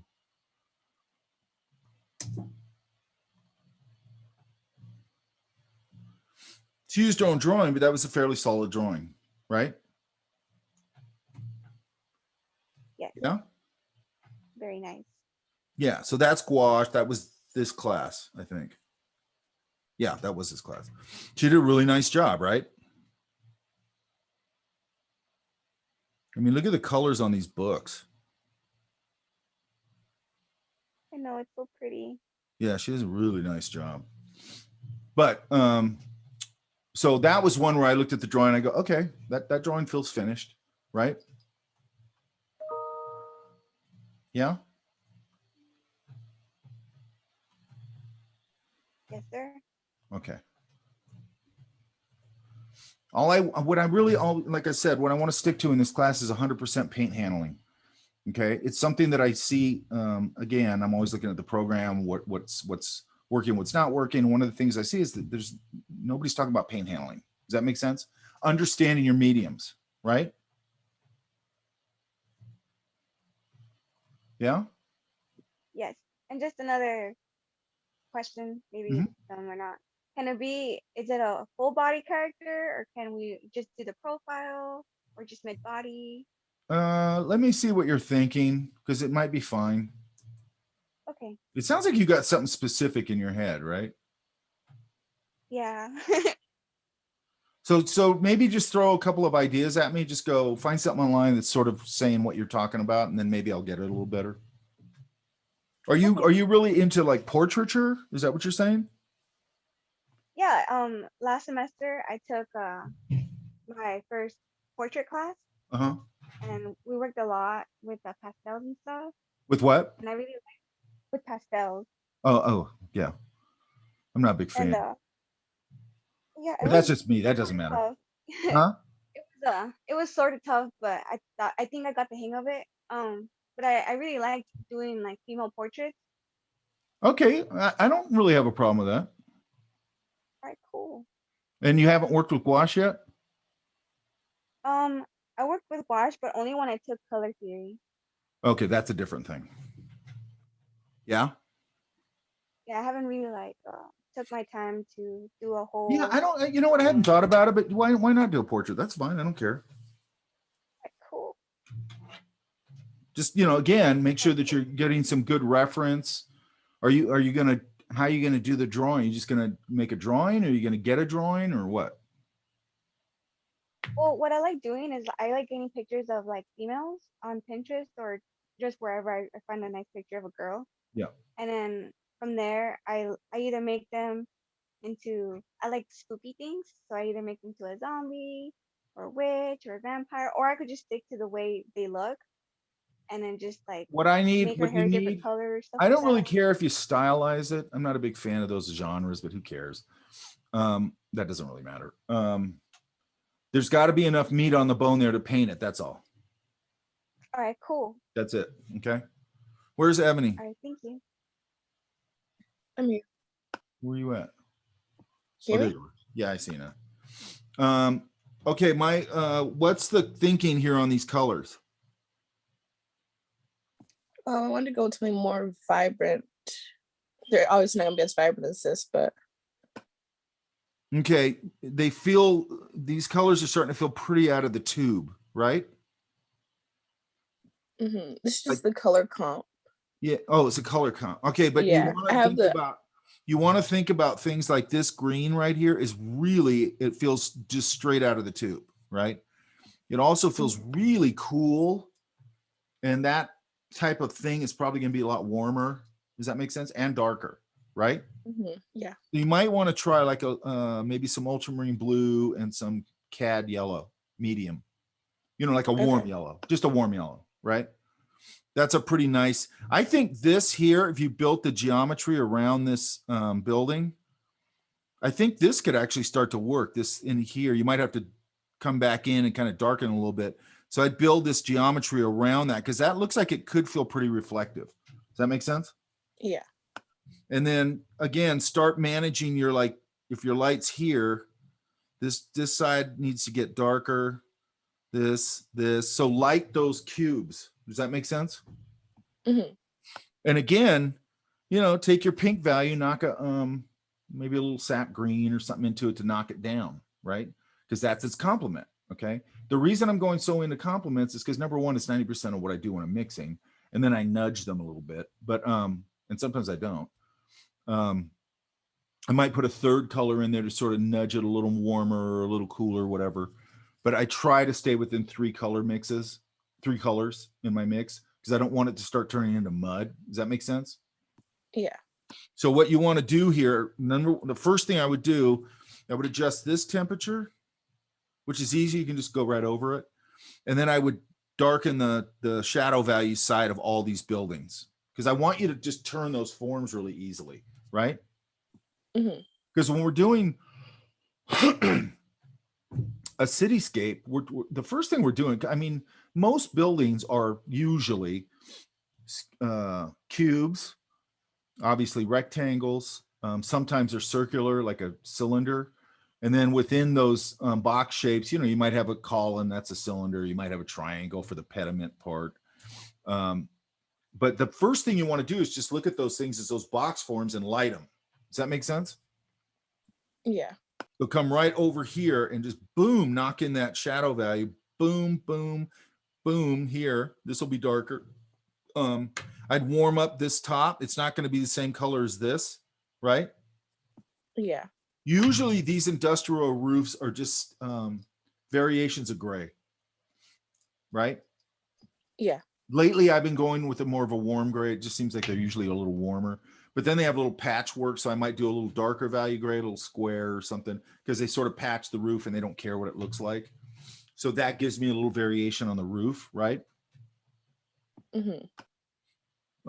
She used her own drawing, but that was a fairly solid drawing, right? Yes. Yeah. Very nice. Yeah, so that's gouache. That was this class, I think. Yeah, that was this class. She did a really nice job, right? I mean, look at the colors on these books. I know it's so pretty. Yeah, she does a really nice job. But so that was one where I looked at the drawing. I go, okay, that drawing feels finished, right? Yeah. Yes, sir. Okay. Like I said, what I want to stick to in this class is 100% paint handling. Okay, it's something that I see. Again, I'm always looking at the program, what's working, what's not working. One of the things I see is that nobody's talking about paint handling. Does that make sense? Understanding your mediums, right? Yeah. Yes. And just another question, maybe some or not. Can it be, is it a full body character, or can we just do the profile, or just mid body? Let me see what you're thinking, because it might be fine. Okay. It sounds like you got something specific in your head, right? Yeah. So maybe just throw a couple of ideas at me. Just go find something online that's sort of saying what you're talking about, and then maybe I'll get it a little better. Are you really into like portraiture? Is that what you're saying? Yeah. Last semester I took my first portrait class, Uh-huh. and we worked a lot with the pastels and stuff. With what? And I really like with pastels. Oh, yeah. I'm not a big And fan. yeah, But that's just me. That doesn't matter. tough. Huh? It was sort of tough, but I think I got the hang of it. But I really liked doing like female portraits. Okay. I don't really have a problem with that. All right, cool. And you haven't worked with gouache yet? I worked with gouache, but only when I took color theory. Okay, that's a different thing. Yeah. Yeah, I haven't really like took my time to do a whole. Yeah, I don't. You know what? I hadn't thought about it, but why not do a portrait? That's fine. I don't care. Like, cool. Just again, make sure that you're getting some good reference. Are you gonna? How are you gonna do the drawing? You just gonna make a drawing, or are you gonna get a drawing, or what? Well, what I like doing is I like getting pictures of like females on Pinterest or just wherever I find a nice picture of a girl. Yeah. And then from there, I either make them into, I like spooky things, so I either make them to a zombie or a witch or a vampire, or I could just stick to the way they look and then just like What make her you hair different need. colors, stuff I like don't really that. care if you stylize it. I'm not a big fan of those genres, but who cares? That doesn't really matter. There's got to be enough meat on the bone there to paint it. That's all. All right, cool. That's it. Okay. Where's Ebony? All right, thank you. I'm here. Where are you at? Hear there me? you are. Yeah, I see now. Okay, what's the thinking here on these colors? I want to go to a more vibrant. They're obviously not gonna be as vibrant as this, but Okay, these colors are starting to feel pretty out of the tube, right? This is just the color comp. Yeah. Oh, it's a color comp. Okay, but Yeah, I have you want to think about things like this green right here is really, it feels just straight out of the tube, right? It also feels really cool. And that type of thing is probably going to be a lot warmer. Does that make sense? And darker, right? Yeah. You might want to try like maybe some ultramarine blue and some cad yellow, medium, like a warm yellow, just a warm yellow, right? That's a pretty nice, I think this here, if you built the geometry around this building, I think this could actually start to work. This in here, you might have to come back in and kind of darken a little bit. So I'd build this geometry around that because that looks like it could feel pretty reflective. Does that make sense? Yeah. And then again, start managing your, like, if your light's here, this side needs to get darker. This. So light those cubes. Does that make sense? And again, take your pink value, knock maybe a little sap green or something into it to knock it down, right? Because that's its complement. Okay. The reason I'm going so into complements is because number one, it's 90% of what I do when I'm mixing, and then I nudge them a little bit, but and sometimes I don't. I might put a third color in there to sort of nudge it a little warmer or a little cooler, whatever. But I try to stay within 3 color mixes. 3 colors in my mix because I don't want it to start turning into mud. Does that make sense? Yeah. So what you want to do here, the first thing I would do, I would adjust this temperature, which is easy. You can just go right over it. And then I would darken the shadow value side of all these buildings because I want you to just turn those forms really easily, right? Because when we're doing a cityscape, the first thing we're doing, I mean, most buildings are usually cubes, obviously rectangles. Sometimes they're circular, like a cylinder. And then within those box shapes, you know, you might have a column, that's a cylinder. You might have a triangle for the pediment part. But the first thing you want to do is just look at those things as those box forms and light them. Does that make sense? Yeah. They'll come right over here and just boom, knock in that shadow value. Boom, boom, boom here. This will be darker. I'd warm up this top. It's not going to be the same color as this, right? Yeah. Usually these industrial roofs are just variations of gray, right? Yeah. Lately, I've been going with a more of a warm gray. It just seems like they're usually a little warmer, but then they have a little patchwork. So I might do a little darker value gray, a little square or something, because they sort of patch the roof and they don't care what it looks like. So that gives me a little variation on the roof, right?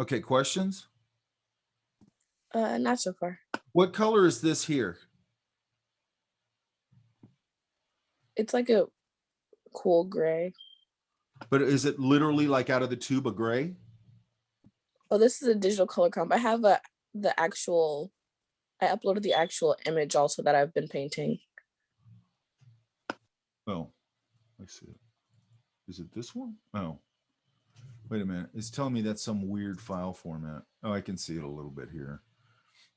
Okay, questions? Not so far. What color is this here? It's like a cool gray. But is it literally like out of the tube of gray? Oh, this is a digital color comp. I have I uploaded the actual image also that I've been painting. Oh, I see it. Is it this one? Oh, wait a minute. It's telling me that's some weird file format. Oh, I can see it a little bit here.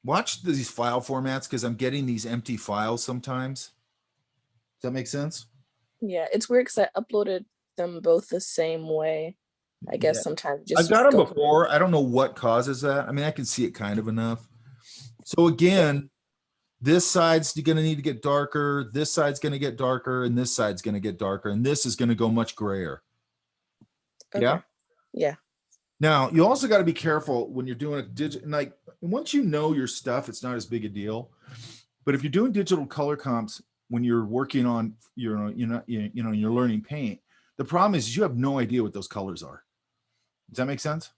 Watch these file formats because I'm getting these empty files sometimes. Does that make sense? Yeah, it's weird because I uploaded them both the same way. I guess Yeah. sometimes just I've got them go- before. I don't know what causes that. I mean, I can see it kind of enough. So again, this side's going to need to get darker. This side's going to get darker, and this side's going to get darker, and this is going to go much grayer. Okay. Yeah. Yeah. Now, you also got to be careful when you're doing a digital, like once you know your stuff, it's not as big a deal. But if you're doing digital color comps, when you're working on, you're learning paint, the problem is you have no idea what those colors are. Does that make sense?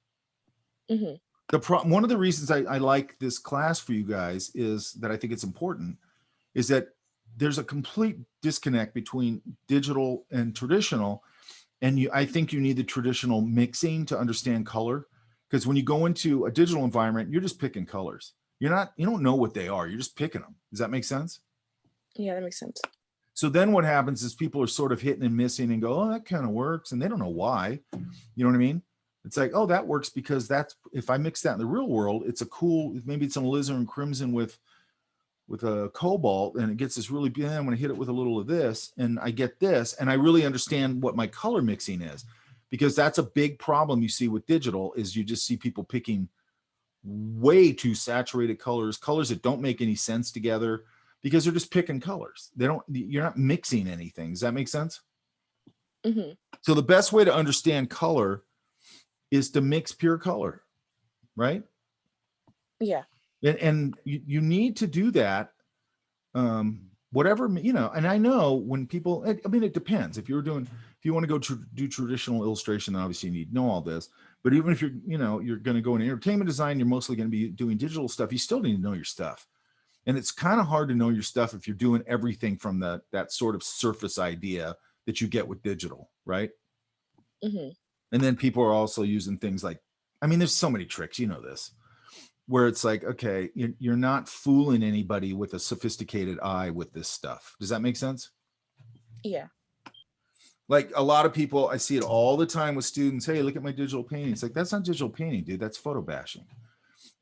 One of the reasons I like this class for you guys is that I think it's important is that there's a complete disconnect between digital and traditional. And I think you need the traditional mixing to understand color. Because when you go into a digital environment, you're just picking colors. You don't know what they are. You're just picking them. Does that make sense? Yeah, that makes sense. So then what happens is people are sort of hitting and missing and go, oh, that kind of works. And they don't know why. You know what I mean? It's like, oh, that works because if I mix that in the real world, it's maybe it's an alizarin crimson with a cobalt and it gets this really big. I'm going to hit it with a little of this and I get this. And I really understand what my color mixing is, because that's a big problem you see with digital is you just see people picking way too saturated colors that don't make any sense together because they're just picking colors. You're not mixing anything. Does that make sense? So the best way to understand color is to mix pure color, right? Yeah. And you need to do that. Whatever, and I know when people, I mean, it depends. If you want to go do traditional illustration, then obviously you need to know all this. But even if you're going to go in entertainment design, you're mostly going to be doing digital stuff. You still need to know your stuff. And it's kind of hard to know your stuff if you're doing everything from that sort of surface idea that you get with digital, right? And then people are also using things like, I mean, there's so many tricks, this, where it's like, okay, you're not fooling anybody with a sophisticated eye with this stuff. Does that make sense? Yeah. Like a lot of people, I see it all the time with students. Hey, look at my digital painting. It's like, that's not digital painting, dude. That's photo bashing.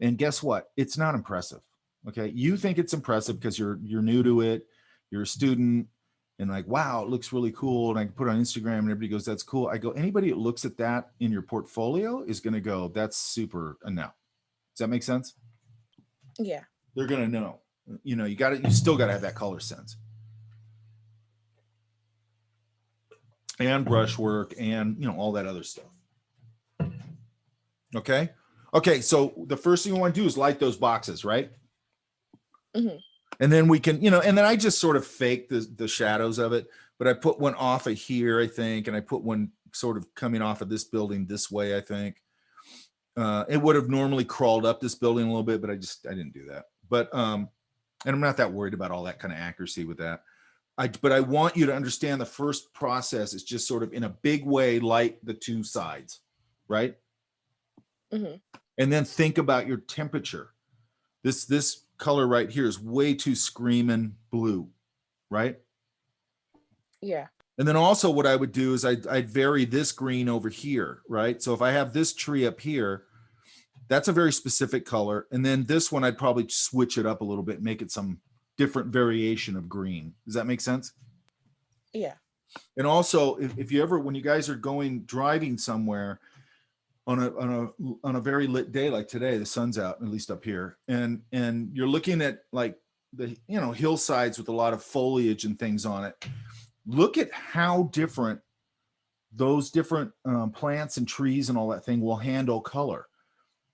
And guess what? It's not impressive. Okay. You think it's impressive because you're new to it. You're a student. And like, wow, it looks really cool. And I can put it on Instagram and everybody goes, that's cool. I go, anybody that looks at that in your portfolio is going to go, that's super. No. Does that make sense? Yeah. They're going to know, you still got to have that color sense. and brushwork and, you know, all that other stuff. Okay. Okay. So the first thing you want to do is light those boxes, right? Mhm. And then we can, you know, and then I just sort of fake the shadows of it, but I put one off of here, I think, and I put one sort of coming off of this building this way, I think. It would have normally crawled up this building a little bit, but I didn't do that. But and I'm not that worried about all that kind of accuracy with that. But I want you to understand the first process is just sort of in a big way light the two sides, right? Mhm. And then think about your temperature. This color right here is way too screaming blue, right? Yeah. And then also what I would do is I'd vary this green over here, right? So if I have this tree up here, that's a very specific color. And then this one, I'd probably switch it up a little bit, make it some different variation of green. Does that make sense? Yeah. And also, if you ever, when you guys are driving somewhere on a very lit day like today, the sun's out, at least up here, and you're looking at like the, you know, hillsides with a lot of foliage and things on it. Look at how different those different plants and trees and all that thing will handle color.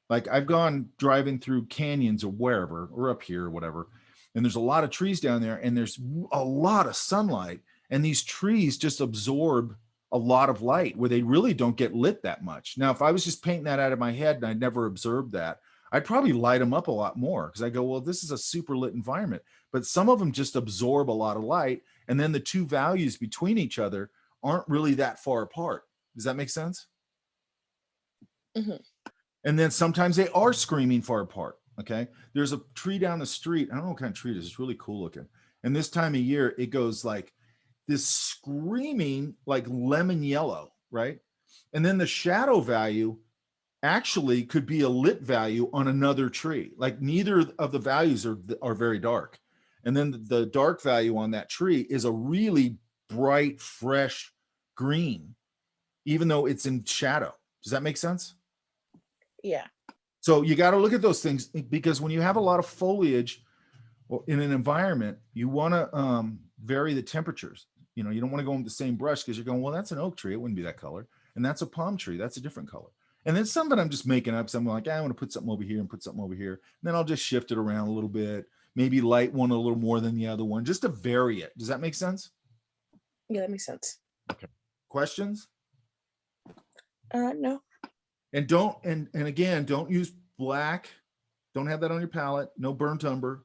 Like I've gone driving through canyons or wherever, or up here or whatever, and there's a lot of trees down there and there's a lot of sunlight, and these trees just absorb a lot of light where they really don't get lit that much. Now, if I was just painting that out of my head and I'd never observed that, I'd probably light them up a lot more because I go, well, this is a super lit environment. But some of them just absorb a lot of light, and then the two values between each other aren't really that far apart. Does that make sense? Mhm. And then sometimes they are screaming far apart. Okay. There's a tree down the street. I don't know what kind of tree it is. It's really cool looking. And this time of year, it goes like this screaming, like lemon yellow, right? And then the shadow value actually could be a lit value on another tree. Like neither of the values are very dark. And then the dark value on that tree is a really bright, fresh green, even though it's in shadow. Does that make sense? Yeah. So you got to look at those things, because when you have a lot of foliage in an environment, you want to vary the temperatures. You know, you don't want to go with the same brush because you're going, well, that's an oak tree. It wouldn't be that color. And that's a palm tree. That's a different color. And then some that I'm just making up. Something like, I want to put something over here and put something over here. And then I'll just shift it around a little bit, maybe light one a little more than the other one, just to vary it. Does that make sense? Yeah, that makes sense. Questions? No. And again, don't use black. Don't have that on your palette. No burnt umber,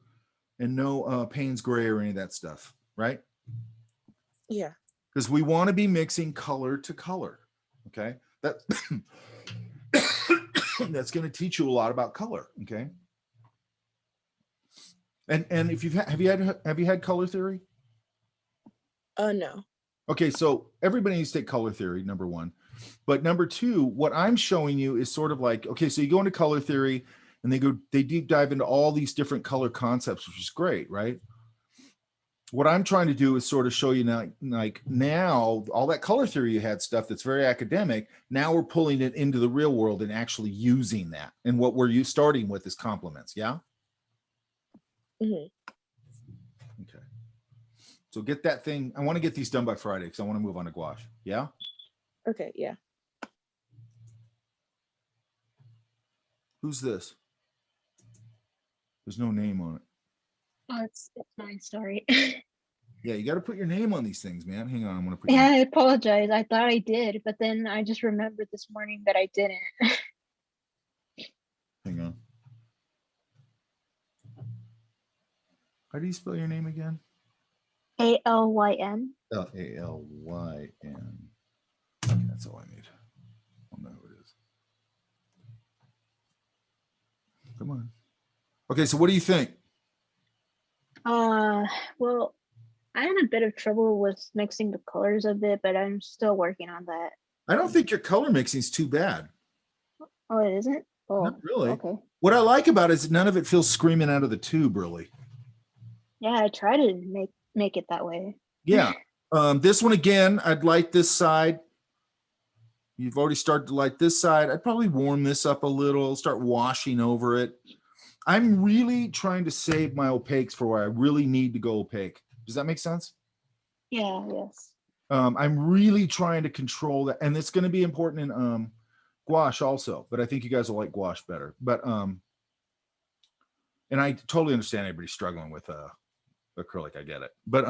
and no Payne's gray or any of that stuff, right? Yeah. Because we want to be mixing color to color. Okay, that's going to teach you a lot about color. Okay, and if have you had color theory? No. Okay, so everybody needs to take color theory, number one. But number two, what I'm showing you is sort of like, okay, so you go into color theory and they deep dive into all these different color concepts, which is great, right? What I'm trying to do is sort of show you now, like now, all that color theory you had stuff that's very academic, now we're pulling it into the real world and actually using that. And what we're starting with is compliments, yeah? Mhm. Okay. So get that thing. I want to get these done by Friday because I want to move on to gouache. Yeah. Okay. Yeah. Who's this? There's no name on it. Oh, it's my story. Yeah, you got to put your name on these things, man. Hang on, I'm gonna put. Yeah, I apologize. I thought I did, but then I just remembered this morning that I didn't. Hang on. How do you spell your name again? Alyn. Alyn. Okay, that's all I need. I'll know who it is. Come on. Okay, so what do you think? Well, I had a bit of trouble with mixing the colors a bit, but I'm still working on that. I don't think your color mixing is too bad. Oh, it isn't? Oh, Not really. okay. What I like about it is none of it feels screaming out of the tube, really. Yeah, I try to make it that way. Yeah. This one again, I'd light this side. You've already started to light this side. I'd probably warm this up a little, start washing over it. I'm really trying to save my opaques for where I really need to go opaque. Does that make sense? Yeah, yes. I'm really trying to control that. And it's going to be important in gouache also, but I think you guys will like gouache better. But and I totally understand everybody struggling with acrylic. I get it. But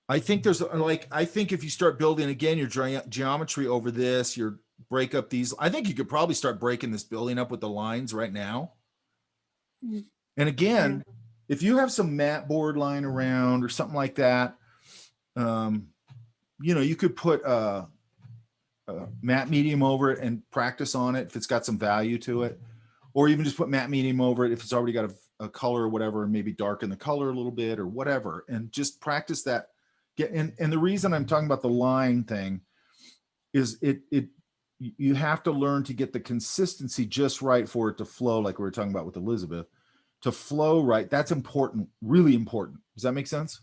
I think there's like, I think if you start building again, your geometry over this, your break up these, I think you could probably start breaking this building up with the lines right now. Mm. And again, if you have some mat board lying around or something like that, you know, you could put a matte medium over it and practice on it if it's got some value to it, or even just put matte medium over it if it's already got a color or whatever, and maybe darken the color a little bit or whatever, and just practice that. And the reason I'm talking about the line thing is you have to learn to get the consistency just right for it to flow, like we were talking about with Elizabeth, to flow right. That's important, really important. Does that make sense?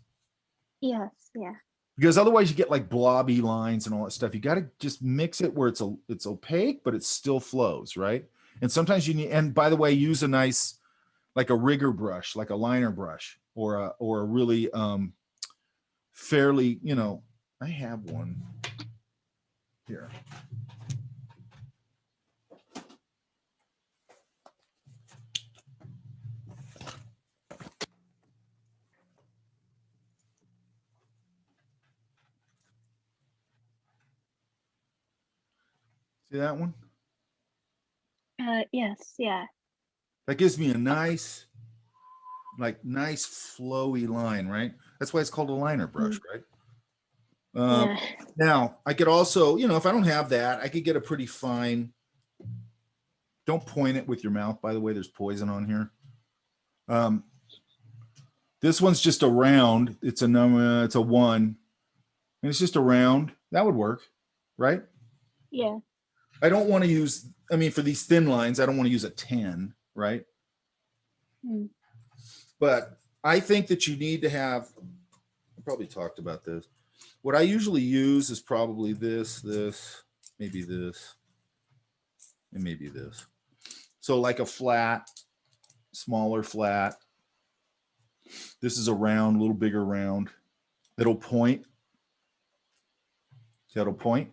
Yes, yeah. Because otherwise you get like blobby lines and all that stuff. You got to just mix it where it's opaque, but it still flows, right? And sometimes you need, and by the way, use a nice, like a rigger brush, like a liner brush, or a really fairly, you know, I have one here. See that one? Yes, yeah. That gives me a nice, like nice flowy line, right? That's why it's called a liner brush, right? Yeah. Now I could also, you know, if I don't have that, I could get a pretty fine, don't point it with your mouth, by the way, there's poison on here. This one's just a round. It's a number, it's a 1. And it's just a round. That would work, right? Yeah. I don't want to use, I mean, for these thin lines, I don't want to use a 10, right? Mm. But I think that you need to have, I probably talked about this. What I usually use is probably this, maybe this, and maybe this. So like a flat, smaller flat. This is a round, a little bigger round. It'll point. That'll point.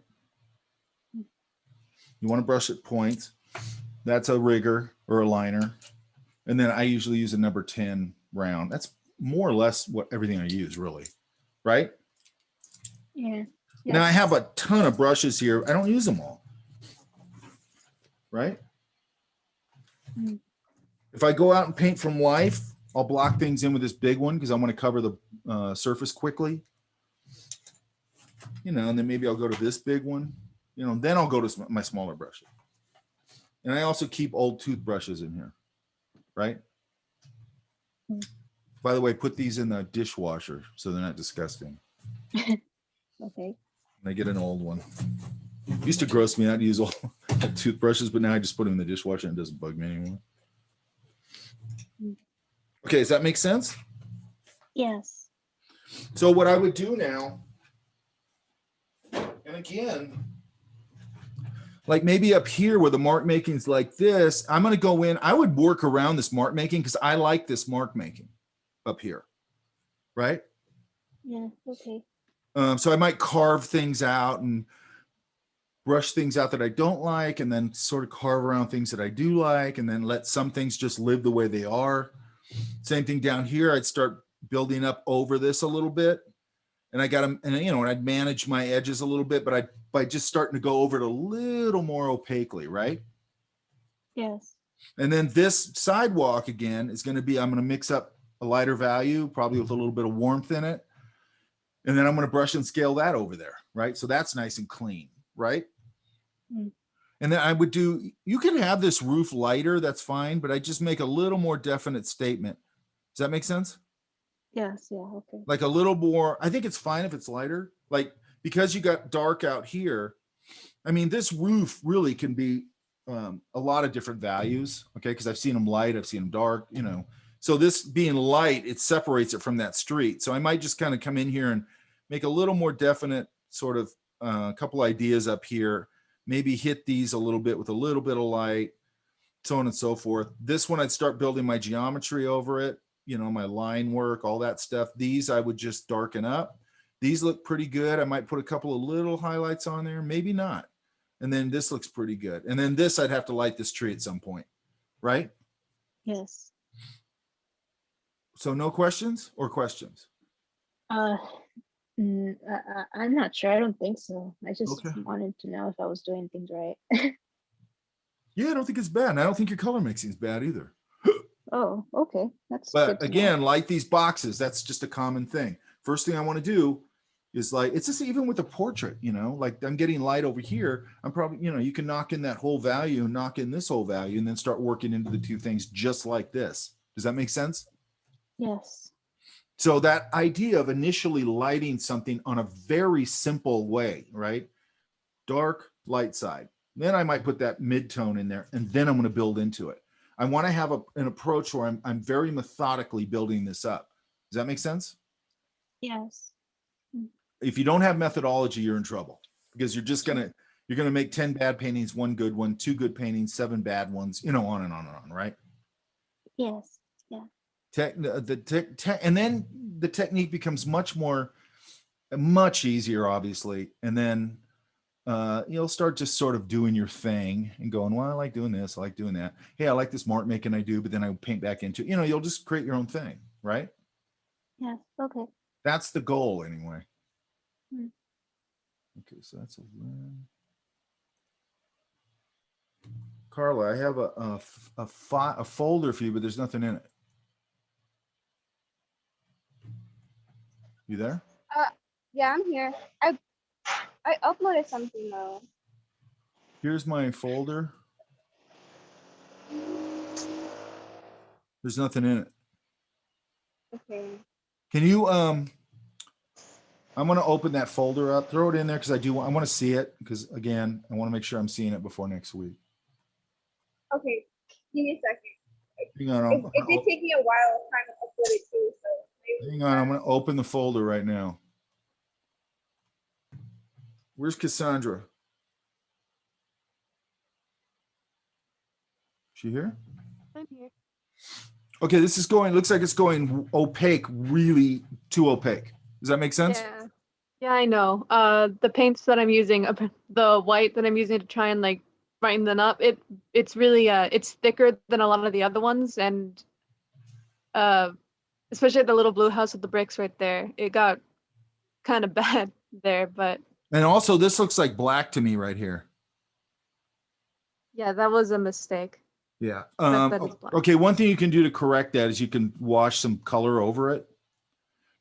You want to brush it points. That's a rigger or a liner. And then I usually use a number 10 round. That's more or less what everything I use, really. Right? Yeah. Now I have a ton of brushes here. I don't use them all. Right? Mm. If I go out and paint from life, I'll block things in with this big one because I want to cover the surface quickly. You know, and then maybe I'll go to this big one. You know, then I'll go to my smaller brushes. And I also keep old toothbrushes in here, right? Mm. By the way, put these in the dishwasher so they're not disgusting. Okay. And I get an old one. It used to gross me out to use old toothbrushes, but now I just put them in the dishwasher and it doesn't bug me anymore. Mm. Okay, does that make sense? Yes. So what I would do now, and again, like maybe up here where the mark making's like this, I'm going to go in. I would work around this mark making because I like this mark making up here, right? Yeah. Okay. So I might carve things out and brush things out that I don't like, and then sort of carve around things that I do like, and then let some things just live the way they are. Same thing down here. I'd start building up over this a little bit. And I got them, and you know, and I'd manage my edges a little bit, but by just starting to go over it a little more opaquely, right? Yes. And then this sidewalk again is going to be, I'm going to mix up a lighter value, probably with a little bit of warmth in it. And then I'm going to brush and scale that over there, right? So that's nice and clean, right? Mm. And then I would do, you can have this roof lighter, that's fine, but I just make a little more definite statement. Does that make sense? Yes. Yeah. Okay. Like a little more, I think it's fine if it's lighter, like because you got dark out here. I mean, this roof really can be a lot of different values. Okay. Cause I've seen them light, I've seen them dark, you know, so this being light, it separates it from that street. So I might just kind of come in here and make a little more definite sort of a couple ideas up here, maybe hit these a little bit with a little bit of light, so on and so forth. This one, I'd start building my geometry over it. you know, my line work, all that stuff. These I would just darken up. These look pretty good. I might put a couple of little highlights on there, maybe not. And then this looks pretty good. And then this, I'd have to light this tree at some point, right? Yes. So no questions or questions? Uh, I'm not sure. I don't think so. I just Okay. wanted to know if I was doing things right. Yeah, I don't think it's bad. And I don't think your color mixing is bad either. Oh, okay. That's good But to know. again, like these boxes, that's just a common thing. First thing I want to do is like, it's just even with a portrait, you know, like I'm getting light over here. I'm probably, you know, you can knock in that whole value, knock in this whole value, and then start working into the two things just like this. Does that make sense? Yes. So that idea of initially lighting something on a very simple way, right? Dark, light side. Then I might put that mid-tone in there, and then I'm going to build into it. I want to have an approach where I'm very methodically building this up. Does that make sense? Yes. If you don't have methodology, you're in trouble, because you're going to make 10 bad paintings, 1 good one, 2 good paintings, 7 bad ones, you know, on and on and on, right? Yes. Yeah. And then the technique becomes much easier, obviously. And then you'll start just sort of doing your thing and going, well, I like doing this, I like doing that. Hey, I like this mark making I do, but then I paint back into, you know, you'll just create your own thing, right? Yes. Okay. That's the goal anyway. Hmm. Okay, so that's Carla, I have a folder for you, but there's nothing in it. You there? Yeah, I'm here. I uploaded something though. Here's my folder. There's nothing in it. Okay. Can you I'm going to open that folder up, throw it in there, because I want to see it, because again, I want to make sure I'm seeing it before next week. Okay. Give me a second. Hang on, It did take me a while trying to upload it too, so maybe. hang on, I'm going to open the folder right now. Where's Cassandra? She here? I'm here. Okay, this is going, looks like it's going opaque, really too opaque. Does that make sense? Yeah. Yeah, I know. The paints that I'm using, the white that I'm using to try and like brighten them up, it's really it's thicker than a lot of the other ones, and especially at the little blue house with the bricks right there, it got kind of bad there, but And also, this looks like black to me right here. yeah, that was a mistake. Yeah. That is black. Okay, one thing you can do to correct that is you can wash some color over it.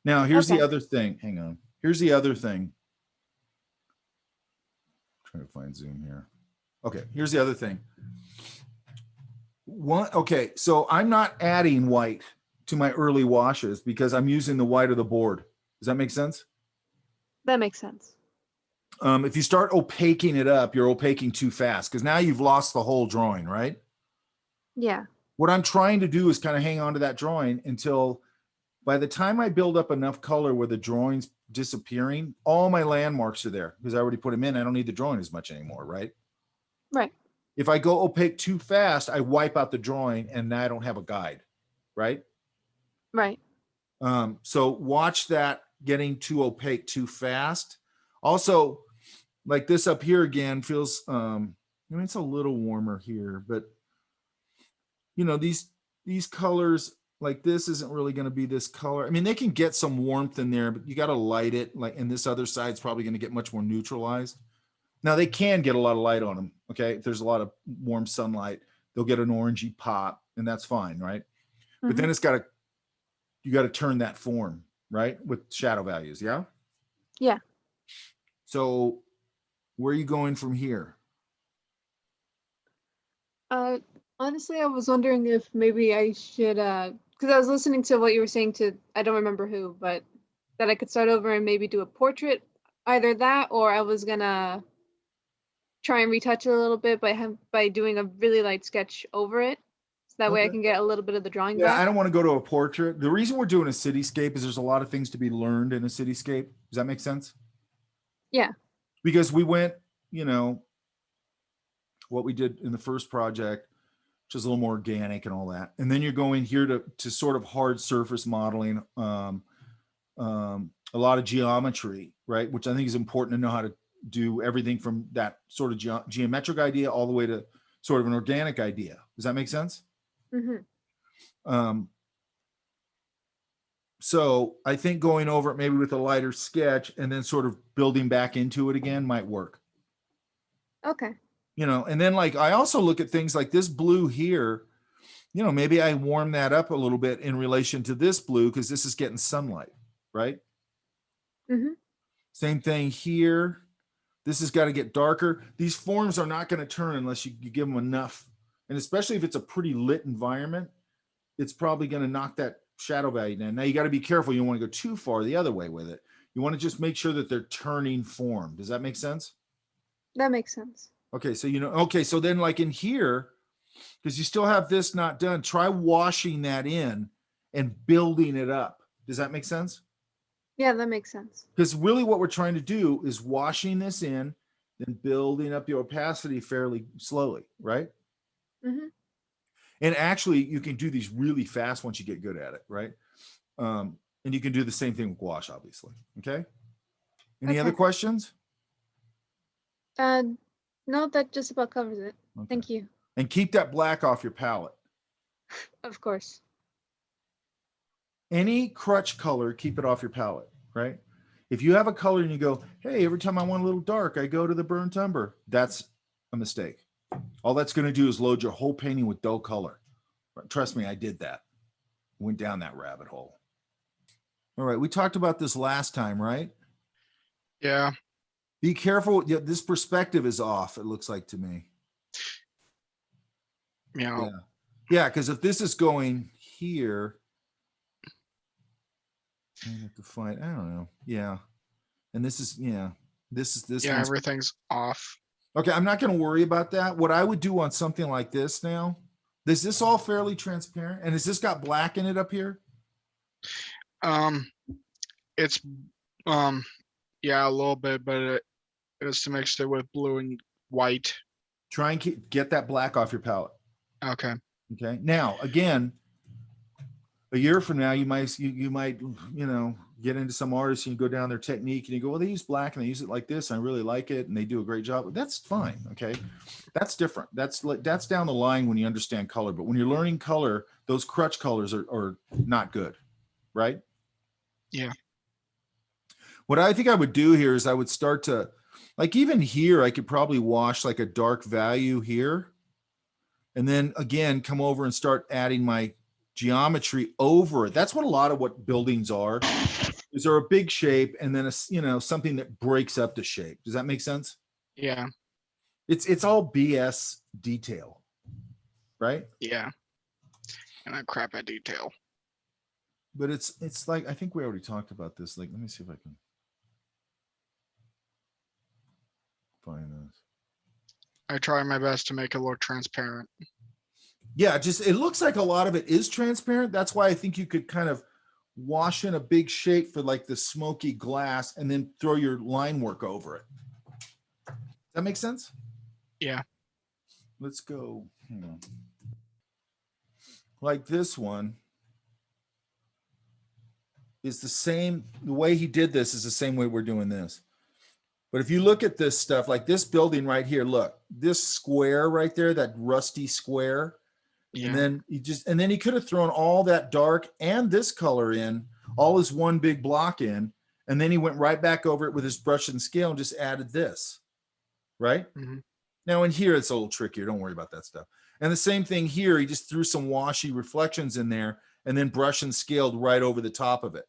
Now, here's the Okay. other thing. Hang on. Here's the other thing. Trying to find Zoom here. Okay, here's the other thing. Okay, so I'm not adding white to my early washes because I'm using the white of the board. Does that make sense? That makes sense. If you start opaquing it up, you're opaquing too fast, because now you've lost the whole drawing, right? Yeah. What I'm trying to do is kind of hang on to that drawing until by the time I build up enough color where the drawing's disappearing, all my landmarks are there because I already put them in. I don't need the drawing as much anymore, right? Right. If I go opaque too fast, I wipe out the drawing and now I don't have a guide, right? Right. So watch that getting too opaque too fast. Also, like this up here again feels, I mean, it's a little warmer here, but you know, these colors, like this isn't really going to be this color. I mean, they can get some warmth in there, but you got to light it. Like, and this other side's probably going to get much more neutralized. Now they can get a lot of light on them. Okay. If there's a lot of warm sunlight, they'll get an orangey pop, and that's fine. Right. Mm-hmm. But then you got to turn that form, right? With shadow values. Yeah. Yeah. So where are you going from here? Honestly, I was wondering if maybe I should, because I was listening to what you were saying to, I don't remember who, but that I could start over and maybe do a portrait, either that, or I was gonna try and retouch it a little bit by doing a really light sketch over it, so that way I Okay. can get a little bit of the drawing Yeah, back. I don't want to go to a portrait. The reason we're doing a cityscape is there's a lot of things to be learned in a cityscape. Does that make sense? Yeah. Because we went, you know, what we did in the first project, which is a little more organic and all that. And then you're going here to sort of hard surface modeling, a lot of geometry, right? Which I think is important to know how to do everything from that sort of geometric idea all the way to sort of an organic idea. Does that make sense? So I think going over it maybe with a lighter sketch and then sort of building back into it again might work. Okay. You know, and then like I also look at things like this blue here, you know, maybe I warm that up a little bit in relation to this blue because this is getting sunlight, right? Same thing here. This has got to get darker. These forms are not going to turn unless you give them enough. And especially if it's a pretty lit environment, it's probably going to knock that shadow value down. Now you got to be careful. You don't want to go too far the other way with it. You want to just make sure that they're turning form. Does that make sense? That makes sense. Okay, so okay, so then like in here, because you still have this not done, try washing that in and building it up. Does that make sense? Yeah, that makes sense. Because really what we're trying to do is washing this in, then building up the opacity fairly slowly, right? And actually you can do these really fast once you get good at it, right? And you can do the same thing with gouache, obviously. Okay. Any other questions? No, that just about covers it. Okay. Thank you. And keep that black off your palette. Of course. Any crutch color, keep it off your palette, right? If you have a color and you go, hey, every time I want a little dark, I go to the burnt umber. That's a mistake. All that's going to do is load your whole painting with dull color. Trust me, I did that. Went down that rabbit hole. All right, we talked about this last time, right? Yeah. Be careful. This perspective is off, it looks like to me. Yeah. Yeah, because if this is going here, I have to find, I don't know. Yeah. And this is, this. Yeah, everything's off. Okay, I'm not going to worry about that. What I would do on something like this now, is this all fairly transparent? And has this got black in it up here? It's yeah, a little bit, but it is to mix it with blue and white. Try and get that black off your palette. Okay. Okay. Now, again, a year from now, you might, get into some artists and you go down their technique and you go, well, they use black and they use it like this. And I really like it. And they do a great job. That's fine. Okay. That's different. That's down the line when you understand color. But when you're learning color, those crutch colors are not good. Right? Yeah. What I think I would do here is I would start to, like even here, I could probably wash like a dark value here. And then again, come over and start adding my geometry over it. That's what a lot of what buildings are. Is there a big shape and then something that breaks up the shape? Does that make sense? Yeah. It's all BS detail, right? Yeah. And I crap at detail. But it's like, I think we already talked about this. Like, let me see if I can find this. I try my best to make it look transparent. Yeah, it looks like a lot of it is transparent. That's why I think you could kind of wash in a big shape for like the smoky glass and then throw your line work over it. Does that make sense? Yeah. Let's go. Hang on. Like this one is the same. The way he did this is the same way we're doing this. But if you look at this stuff, like this building right here, look, this square right there, that rusty square. Yeah. And then he could have thrown all that dark and this color in, all as one big block in. And then he went right back over it with his brush and scale and just added this. Right? Mm-hmm. Now in here, it's a little trickier. Don't worry about that stuff. And the same thing here, he just threw some washy reflections in there and then brush and scaled right over the top of it.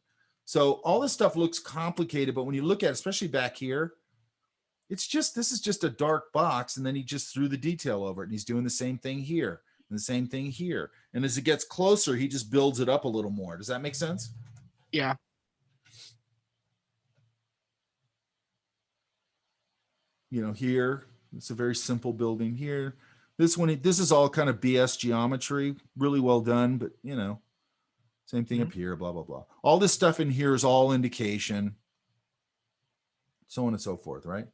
So all this stuff looks complicated, but when you look at it, especially back here, this is just a dark box. And then he just threw the detail over it. And he's doing the same thing here and the same thing here. And as it gets closer, he just builds it up a little more. Does that make sense? Yeah. Here, it's a very simple building here. This one, this is all kind of BS geometry, really well done, but same thing up here, blah, blah, blah. All this stuff in here is all indication, so on and so forth, right?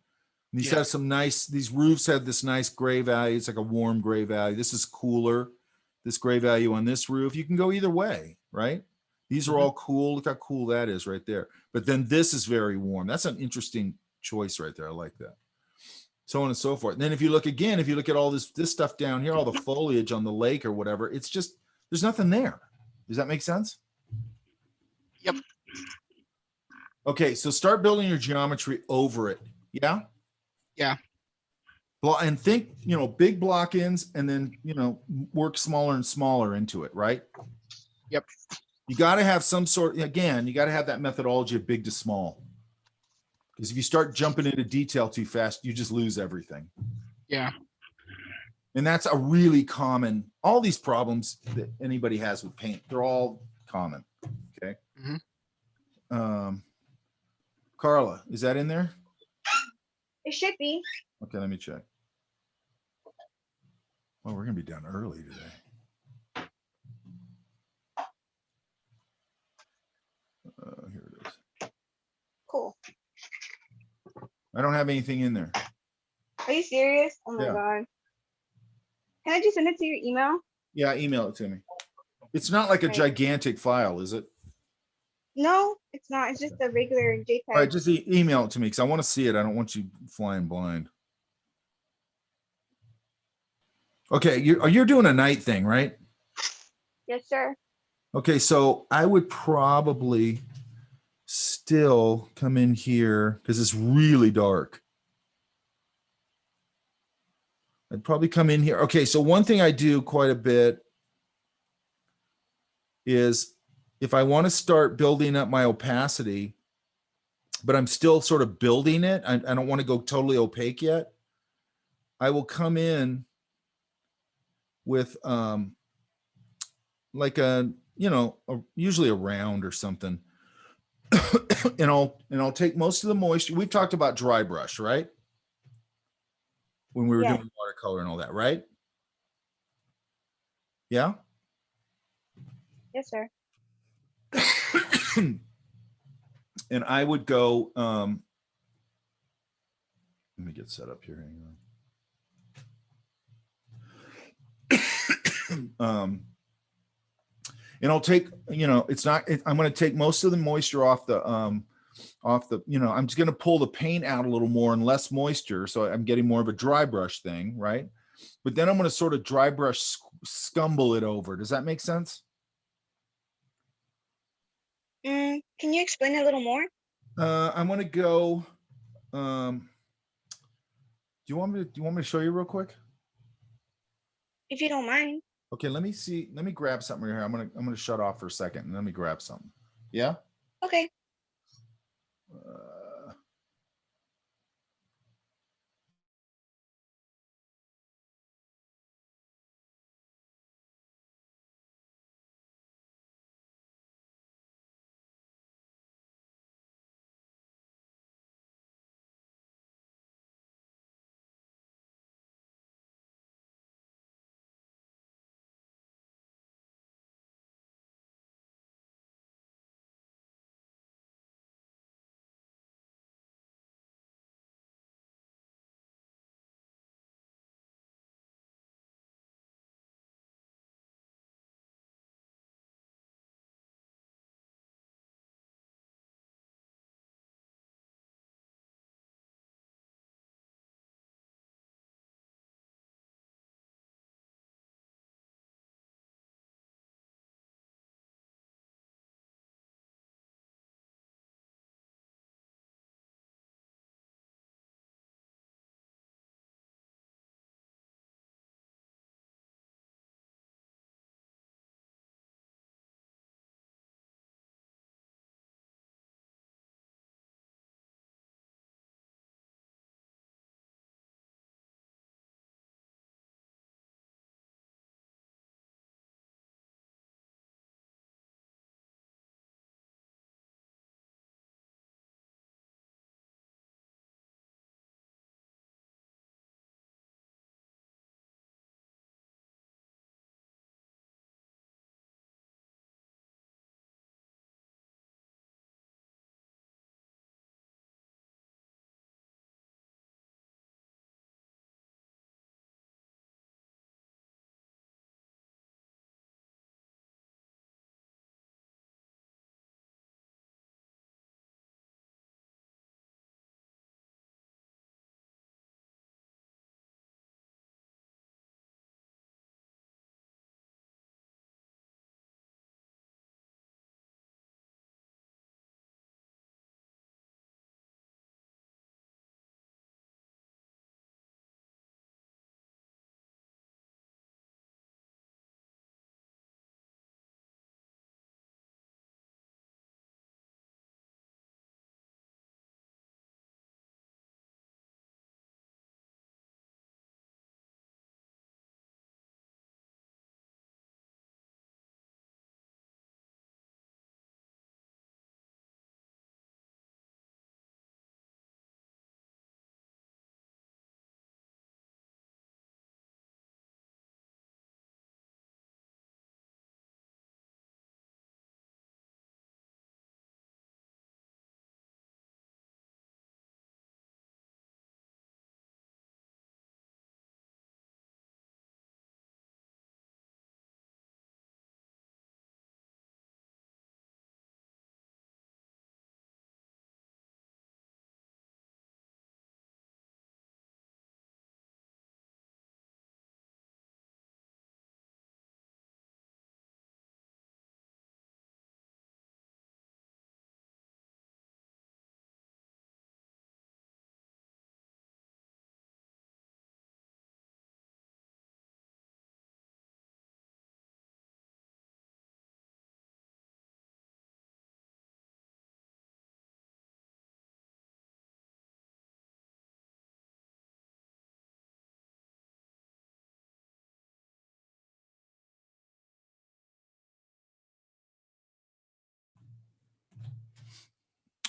These Yeah. have some nice, these roofs have this nice gray value. It's like a warm gray value. This is cooler. This gray value on this roof. You can go either way, right? These are all cool. Look how cool that is right there. But then this is very warm. That's an interesting choice right there. I like that. So on and so forth. And then if you look again, if you look at all this stuff down here, all the foliage on the lake or whatever, it's just, there's nothing there. Does that make sense? Yep. Okay, so start building your geometry over it. Yeah? Yeah. And think, big block ins and then, work smaller and smaller into it, right? Yep. You got to have some sort, again, you got to have that methodology of big to small. Because if you start jumping into detail too fast, you just lose everything. Yeah. And that's a really common, all these problems that anybody has with paint, they're all common. Okay. Carla, is that in there? It should be. Okay, let me check. Well, we're gonna be done early today. Here it is. Cool. I don't have anything in there. Are you serious? Oh my Yeah. God. Can I just send it to your email? Yeah, email it to me. It's not like a Right. gigantic file, is it? No, it's not. It's just a regular JPEG. All right, just email it to me because I want to see it. I don't want you flying blind. Okay, you're doing a night thing, right? Yes, sir. Okay, so I would probably still come in here because it's really dark. I'd probably come in here. Okay, so one thing I do quite a bit is if I want to start building up my opacity, but I'm still sort of building it, I don't want to go totally opaque yet, I will come in with like usually a round or something. and I'll take most of the moisture. We've talked about dry brush, right? When we were Yes. doing watercolor and all that, right? Yeah. Yes, sir. And I would go, let me get set up here. Hang on. And I'll take, I'm going to take most of the moisture off the, I'm just going to pull the paint out a little more and less moisture. So I'm getting more of a dry brush thing, right? But then I'm going to sort of dry brush scumble it over. Does that make sense? Can you explain a little more? I'm going to go, do you want me to show you real quick? If you don't mind. Okay, let me see. Let me grab something right here. I'm gonna shut off for a second and let me grab something. Yeah. Okay.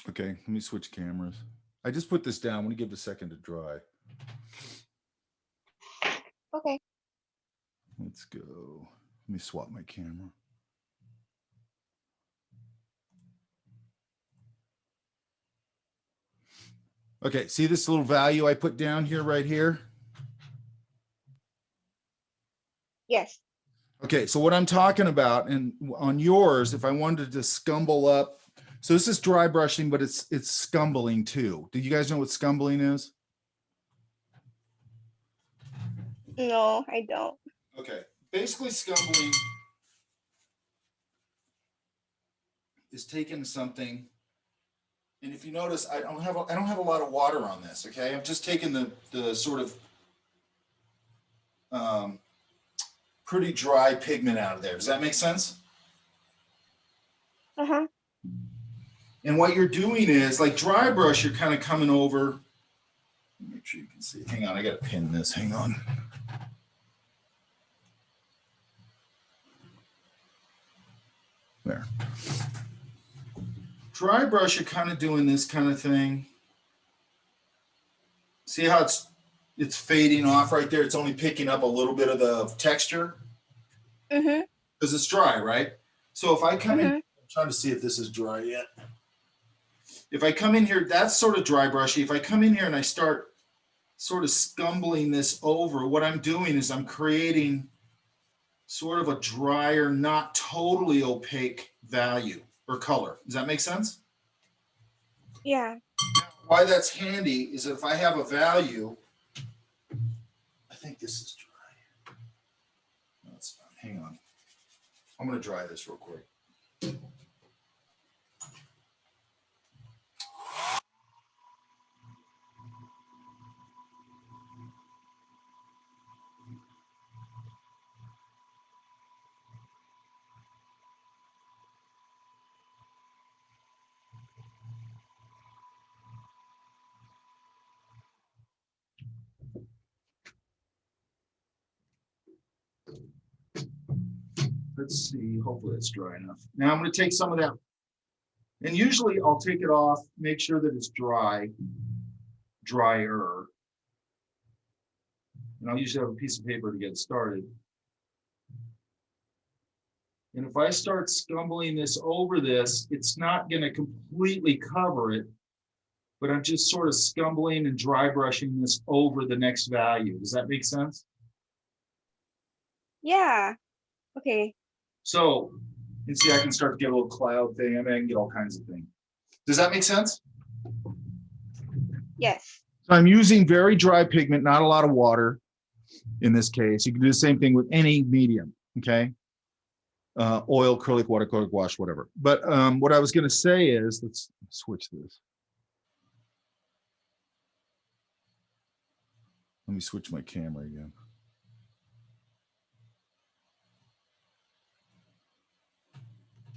Okay, let me switch cameras. I just put this down. I'm gonna give it a second to dry. Okay. Let's go. Let me swap my camera. Okay, see this little value I put down here, right here? Yes. Okay, so what I'm talking about, and on yours, if I wanted to scumble up, so this is dry brushing, but it's scumbling too. Do you guys know what scumbling is? No, I don't. Okay, basically scumbling is taking something, and if you notice, I don't have a lot of water on this. Okay, I'm just taking the sort of pretty dry pigment out of there. Does that make sense? Uh-huh. And what you're doing is, like dry brush, you're kind of coming over. Make sure you can see. Hang on, I got to pin this. Hang on. There. Dry brush, you're kind of doing this kind of thing. See how it's fading off right there? It's only picking up a little bit of the texture Mm-hmm. because it's dry, right? So if I come in, Mm-hmm. I'm trying to see if this is dry yet. If I come in here, that's sort of dry brushy. If I come in here and I start sort of scumbling this over, what I'm doing is I'm creating sort of a drier, not totally opaque value or color. Does that make sense? Yeah. Why that's handy is if I have a value, I think this is dry. No, it's not. Hang on. I'm going to dry this real quick. Let's see. Hopefully it's dry enough. Now I'm going to take some of that. And usually I'll take it off, make sure that it's dry, drier. And I'll usually have a piece of paper to get started. And if I start scumbling this over this, it's not going to completely cover it, but I'm just sort of scumbling and dry brushing this over the next value. Does that make sense? Yeah. Okay. So, and see, I can start to get a little cloud thing. I mean, I can get all kinds of things. Does that make sense? Yes. So I'm using very dry pigment, not a lot of water in this case. You can do the same thing with any medium, okay? Oil, acrylic, watercolor, gouache, whatever. But what I was going to say is, let's switch this. Let me switch my camera again.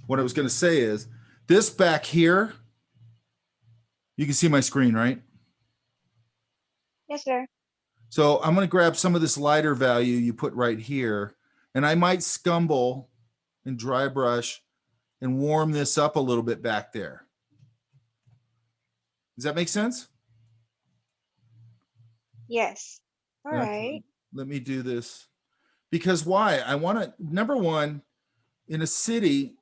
What I was going to say is, this back here, you can see my screen, right? Yes, sir. So I'm going to grab some of this lighter value you put right here, and I might scumble and dry brush and warm this up a little bit back there. Does that make sense? Yes. All right. Let me do this. Because why? I want to, number one, in a city,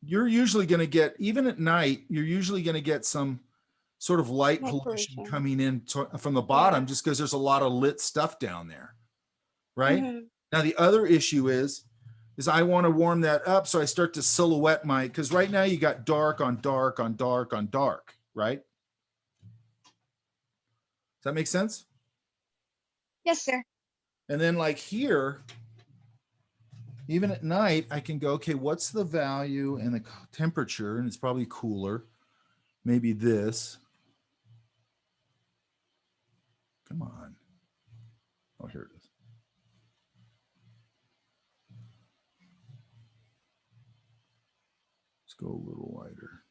you're usually going to get, even at night, you're usually going to get some sort of light Light pollution pollution. coming in from the bottom, Yeah. just because there's a lot of lit stuff down there, right? Mm-hmm. Now, the other issue is I want to warm that up, so I start to silhouette my, because right now you got dark on dark on dark on dark, right? Does that make sense? Yes, sir. And then like here, even at night, I can go, okay, what's the value and the temperature? And it's probably cooler. Maybe this. Come on. Oh, here it is. Let's go a little lighter.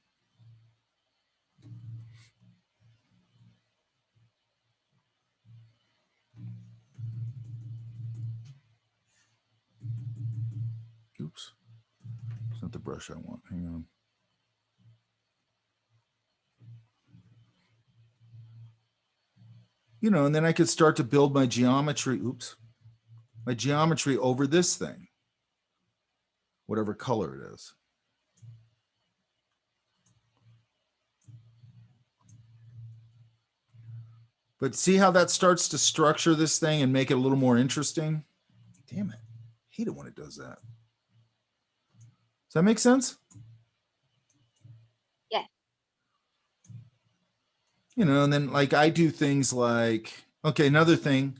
Oops. It's not the brush I want. Hang on. You know, and then I could start to build my geometry, oops, my geometry over this thing, whatever color it is. But see how that starts to structure this thing and make it a little more interesting? Damn it. I hate it when it does that. Does that make sense? Yeah. You know, and then like I do things like, okay, another thing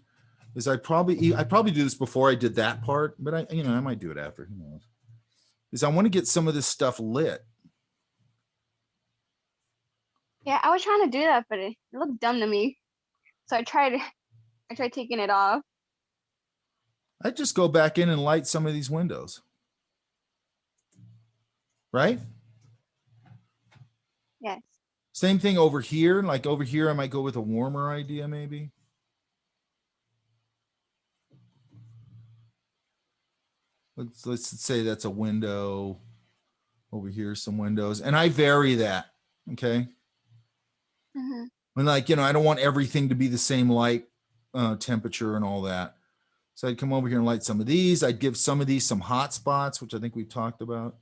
is I probably do this before I did that part, but I might do it after, who knows. Is I want to get some of this stuff lit. Yeah, I was trying to do that, but it looked dumb to me. So I tried taking it off. I just go back in and light some of these windows. Right? Yes. Same thing over here. Like over here, I might go with a warmer idea, maybe. Let's say that's a window. Over here, some windows. And I vary that. Okay. Mm-hmm. And like, I don't want everything to be the same light temperature and all that. So I'd come over here and light some of these. I'd give some of these some hot spots, which I think we've talked about.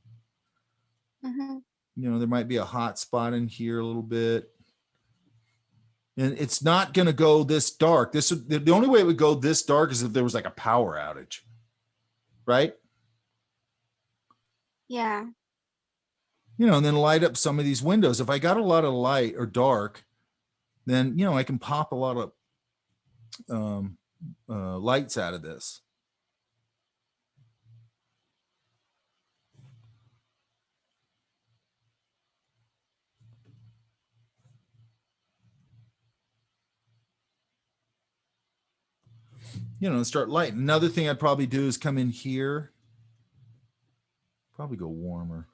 Mm-hmm. There might be a hot spot in here a little bit. And it's not going to go this dark. The only way it would go this dark is if there was like a power outage. Right? Yeah. And then light up some of these windows. If I got a lot of light or dark, then, I can pop a lot of lights out of this. Start lighting. Another thing I'd probably do is come in here. Probably go warmer.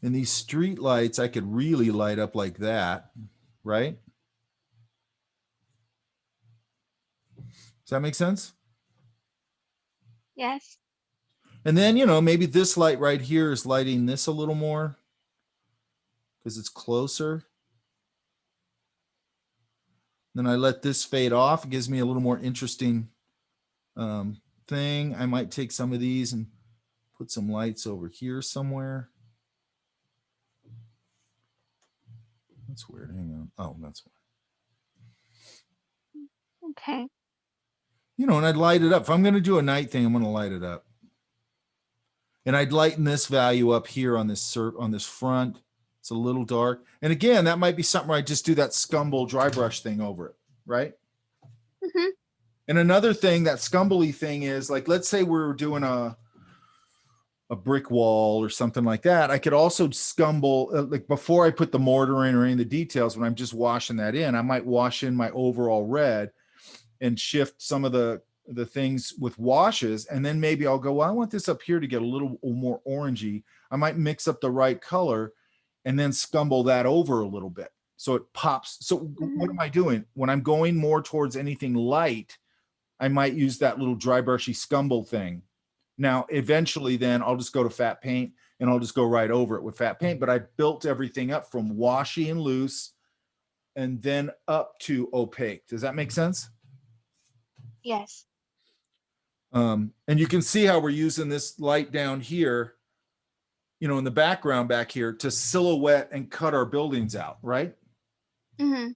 And these street lights, I could really light up like that, right? Does that make sense? Yes. And then, maybe this light right here is lighting this a little more because it's closer. Then I let this fade off. It gives me a little more interesting thing. I might take some of these and put some lights over here somewhere. That's weird. Hang on. Oh, that's why. Okay. And I'd light it up. If I'm going to do a night thing, I'm going to light it up. And I'd lighten this value up here on this front. It's a little dark. And again, that might be something where I just do that scumble dry brush thing over it, right? Mm-hmm. And another thing, that scumbly thing is like, let's say we're doing a brick wall or something like that. I could also scumble, like before I put the mortar in or any of the details, when I'm just washing that in, I might wash in my overall red and shift some of the things with washes. And then maybe I'll go, well, I want this up here to get a little more orangey. I might mix up the right color and then scumble that over a little bit. So it pops. So what am I doing? When I'm going more towards anything light, I might use that little dry brushy scumble thing. Now, eventually then I'll just go to fat paint and I'll just go right over it with fat paint. But I built everything up from washy and loose and then up to opaque. Does that make sense? Yes. And you can see how we're using this light down here, in the background back here to silhouette and cut our buildings out, right? Mm-hmm.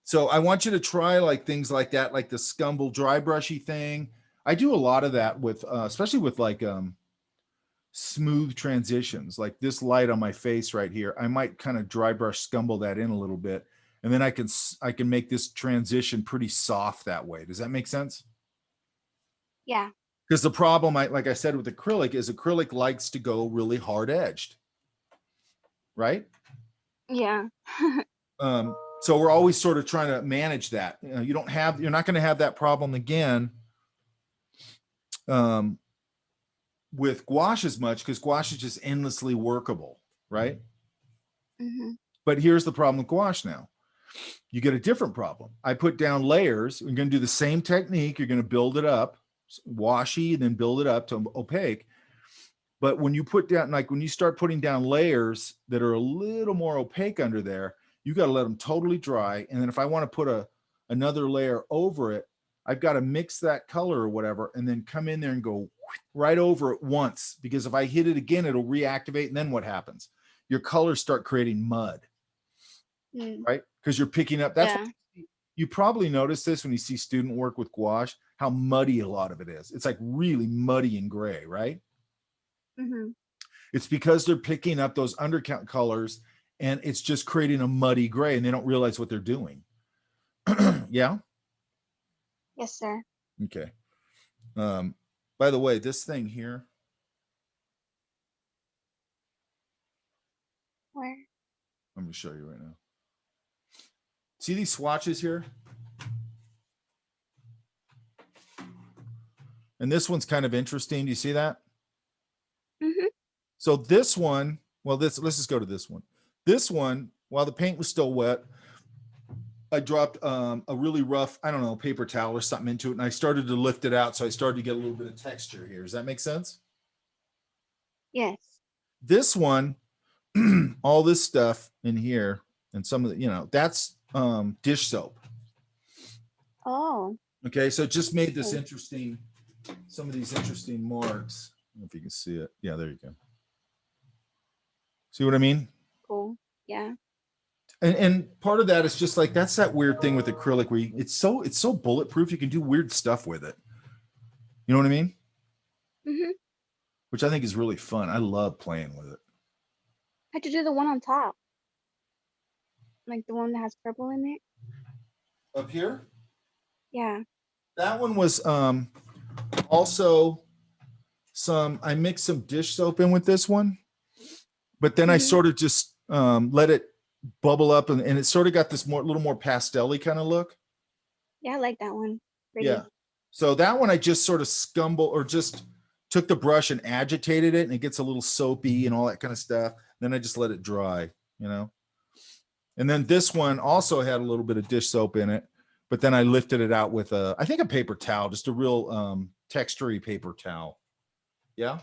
So I want you to try like things like that, like the scumble dry brushy thing. I do a lot of that with, especially with like smooth transitions, like this light on my face right here. I might kind of dry brush scumble that in a little bit, and then I can make this transition pretty soft that way. Does that make sense? Yeah. Because the problem, like I said with acrylic, is acrylic likes to go really hard edged, right? Yeah. So we're always sort of trying to manage that. You're not going to have that problem again with gouache as much, because gouache is just endlessly workable, right? Mm-hmm. But here's the problem with gouache now. You get a different problem. I put down layers. You're going to do the same technique. You're going to build it up, washy, and then build it up to opaque. But when you put down, like when you start putting down layers that are a little more opaque under there, you got to let them totally dry. And then if I want to put another layer over it, I've got to mix that color or whatever, and then come in there and go right over it once, because if I hit it again, it'll reactivate. And then what happens? Your colors start creating mud, right? Because you're picking up, that's Yeah. what you probably notice this when you see student work with gouache, how muddy a lot of it is. It's like really muddy and gray, right? Mm-hmm. It's because they're picking up those undercount colors and it's just creating a muddy gray and they don't realize what they're doing. Yeah. Yes, sir. Okay. By the way, this thing here, Where? let me show you right now. See these swatches here? And this one's kind of interesting. Do you see that? Mm-hmm. So this one, well, let's just go to this one. This one, while the paint was still wet, I dropped a really rough, I don't know, paper towel or something into it, and I started to lift it out. So I started to get a little bit of texture here. Does that make sense? Yes. This one, all this stuff in here, and some of the, you know, that's dish soap. Oh. Okay, so it just made this Okay. interesting, some of these interesting marks. I don't know if you can see it. Yeah, there you go. See what I mean? Cool. Yeah. And part of that is just like, that's that weird thing with acrylic where it's so bulletproof, you can do weird stuff with it. You know what I mean? Mm-hmm. Which I think is really fun. I love playing with it. How'd you do the one on top? Like the one that has purple in it? Up here? Yeah. That one was also I mixed some dish soap in with this one, but then I Mhm. sort of just let it bubble up and it sort of got this little more pastel-y kind of look. Yeah, I like that one. Pretty. Yeah. So that one I just sort of just took the brush and agitated it, and it gets a little soapy and all that kind of stuff. Then I just let it dry, you know. And then this one also had a little bit of dish soap in it, but then I lifted it out with I think a paper towel, just a real textury paper towel. Yeah.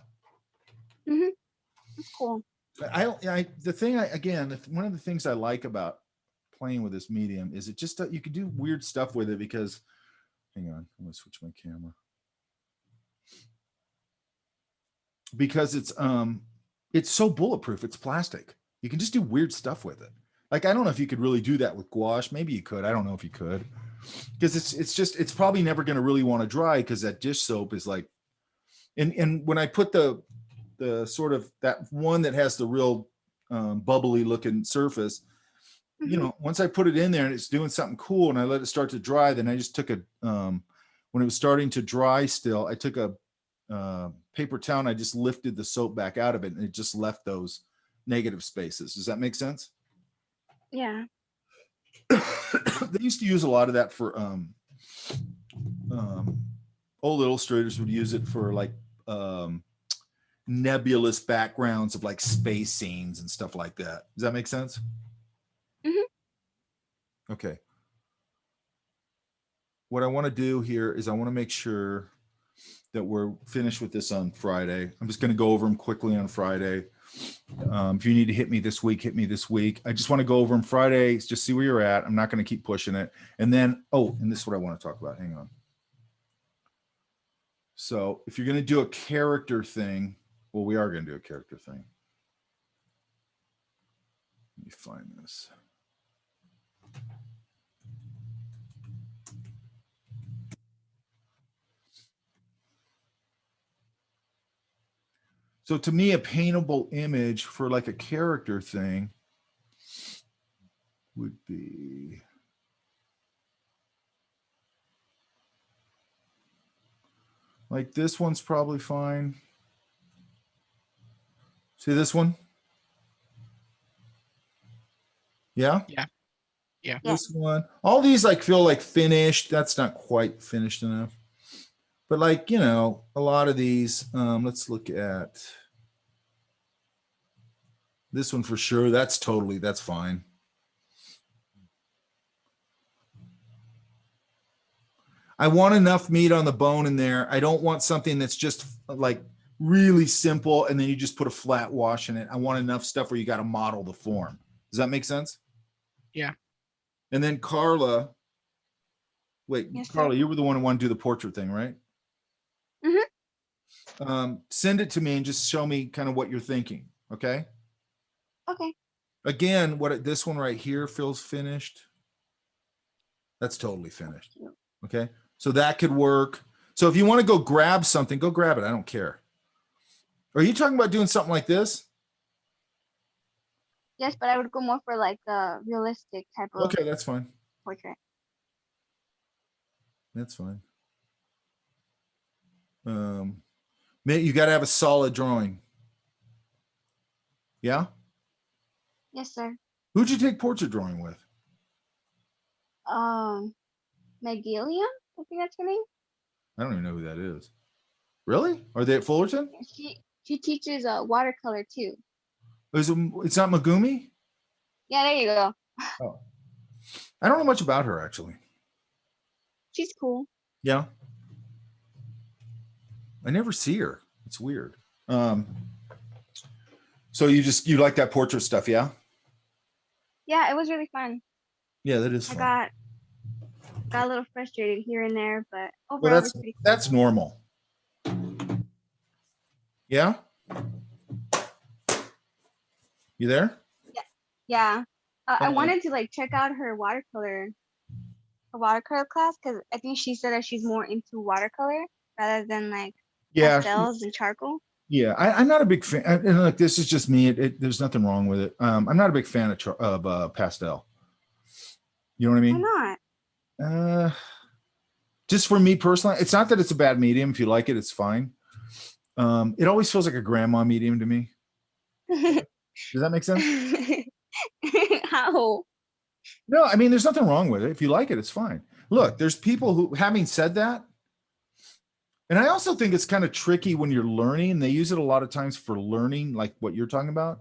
Mm-hmm. That's cool. The thing one of the things I like about playing with this medium is it just you can do weird stuff with it because, hang on, I'm gonna switch my camera. Because it's so bulletproof, it's plastic. You can just do weird stuff with it. Like, I don't know if you could really do that with gouache. Maybe you could. I don't know if you could. Because it's probably never going to really want to dry because that dish soap is like, and when I put the sort of that one that has the real bubbly looking surface, you know, once I put it in there and it's doing something cool and I let it start to dry, then I just took when it was starting to dry still, I took a paper towel and I just lifted the soap back out of it and it just left those negative spaces. Does that make sense? Yeah. They used to use a lot of that for old illustrators would use it for like nebulous backgrounds of like space scenes and stuff like that. Does that make sense? Mm-hmm. Okay. What I want to do here is I want to make sure that we're finished with this on Friday. I'm just going to go over them quickly on Friday. If you need to hit me this week, hit me this week. I just want to go over them Friday, just see where you're at. I'm not going to keep pushing it. And then, and this is what I want to talk about. Hang on. So if you're going to do a character thing, well, we are going to do a character thing. Let me find this. So to me, a paintable image for like a character thing would be like this one's probably fine. See this one? Yeah? Yeah. Yeah. This one. All these like feel like finished. That's not quite finished enough. But like, you know, a lot of these, let's look at this one for sure. That's fine. I want enough meat on the bone in there. I don't want something that's just like really simple, and then you just put a flat wash in it. I want enough stuff where you got to model the form. Does that make sense? Yeah. And then Carla, wait, Yes, sir. Carla, you were the one who wanted to do the portrait thing, right? Send it to me and just show me kind of what you're thinking. Okay. Okay. Again, this one right here feels finished. That's totally finished. Okay. So that could work. So if you want to go grab something, go grab it. I don't care. Are you talking about doing something like this? Yes, but I would go more for like the realistic type of Okay, that's fine. portrait. That's fine. You got to have a solid drawing. Yeah. Yes, sir. Who'd you take portrait drawing with? Megalia, I think that's her name. I don't even know who that is. Really? Are they at Fullerton? She teaches watercolor too. It's not Megumi? Yeah, there you go. Oh. I don't know much about her actually. She's cool. Yeah. I never see her. It's weird. So you like that portrait stuff, yeah? Yeah, it was really fun. Yeah, that is I fun. got a little frustrated here and there, but Well, overall it was pretty cool. that's normal. Yeah? You there? Yeah. I wanted to like check out her watercolor class because I think she said that she's more into watercolor rather than like Yeah. pastels and charcoal. Yeah, I'm not a big fan. And look, this is just me. There's nothing wrong with it. I'm not a big fan of pastel. You know what I mean? Why not? Just for me personally, it's not that it's a bad medium. If you like it, it's fine. It always feels like a grandma medium to me. Does that make sense? How? No, I mean, there's nothing wrong with it. If you like it, it's fine. Look, there's people who, having said that, and I also think it's kind of tricky when you're learning. They use it a lot of times for learning, like what you're talking about.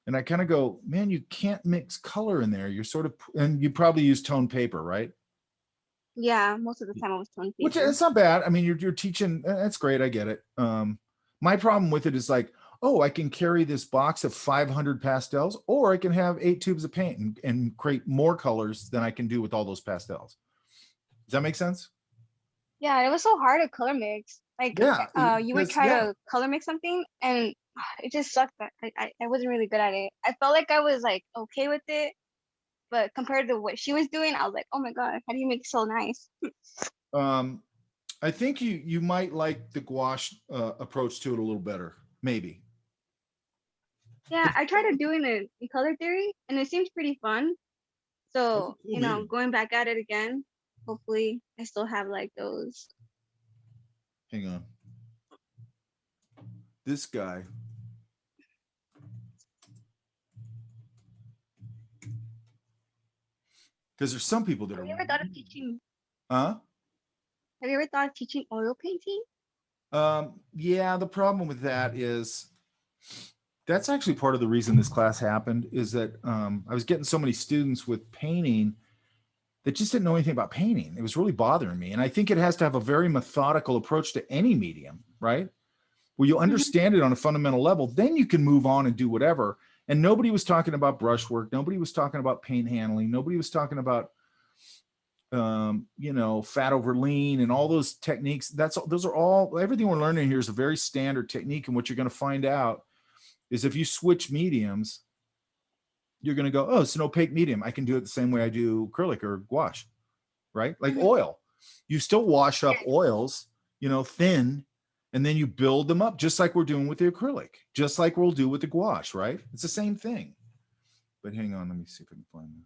And I kind of go, man, you can't mix color in there. You're sort of, and you probably use tone paper, right? Yeah, most of the time I was tone Which paper. it's not bad. I mean, you're teaching. That's great. I get it. My problem with it is like, oh, I can carry this box of 500 pastels, or I can have 8 tubes of paint and create more colors than I can do with all those pastels. Does that make sense? Yeah, it was so hard to color mix. Like, Yeah. you would try to color mix something, and it just sucked. That I wasn't really good at it. I felt like I was like okay with it, but compared to what she was doing, I was like, oh my god, how do you make it so nice? I think you might like the gouache approach to it a little better, maybe. Yeah, I tried doing it in color theory, and it seems pretty fun. So, That's a cool going back at it again, hopefully I still have like those. Hang on. This guy. Because there's some people that Have are. you ever thought of teaching? Huh? Have you ever thought of teaching oil painting? Yeah, the problem with that is that's actually part of the reason this class happened is that I was getting so many students with painting that just didn't know anything about painting. It was really bothering me. And I think it has to have a very methodical approach to any medium, right? Where you understand it on a fundamental level, then you can move on and do whatever. And nobody was talking about brushwork. Nobody was talking about paint handling. Nobody was talking about, fat over lean and all those techniques. Those are all, everything we're learning here is a very standard technique. And what you're going to find out is if you switch mediums, you're going to go, oh, it's an opaque medium. I can do it the same way I do acrylic or gouache, right? Like oil. You still wash up oils, thin, and then you build them up just like we're doing with the acrylic, just like we'll do with the gouache, right? It's the same thing. But hang on, let me see if I can find that.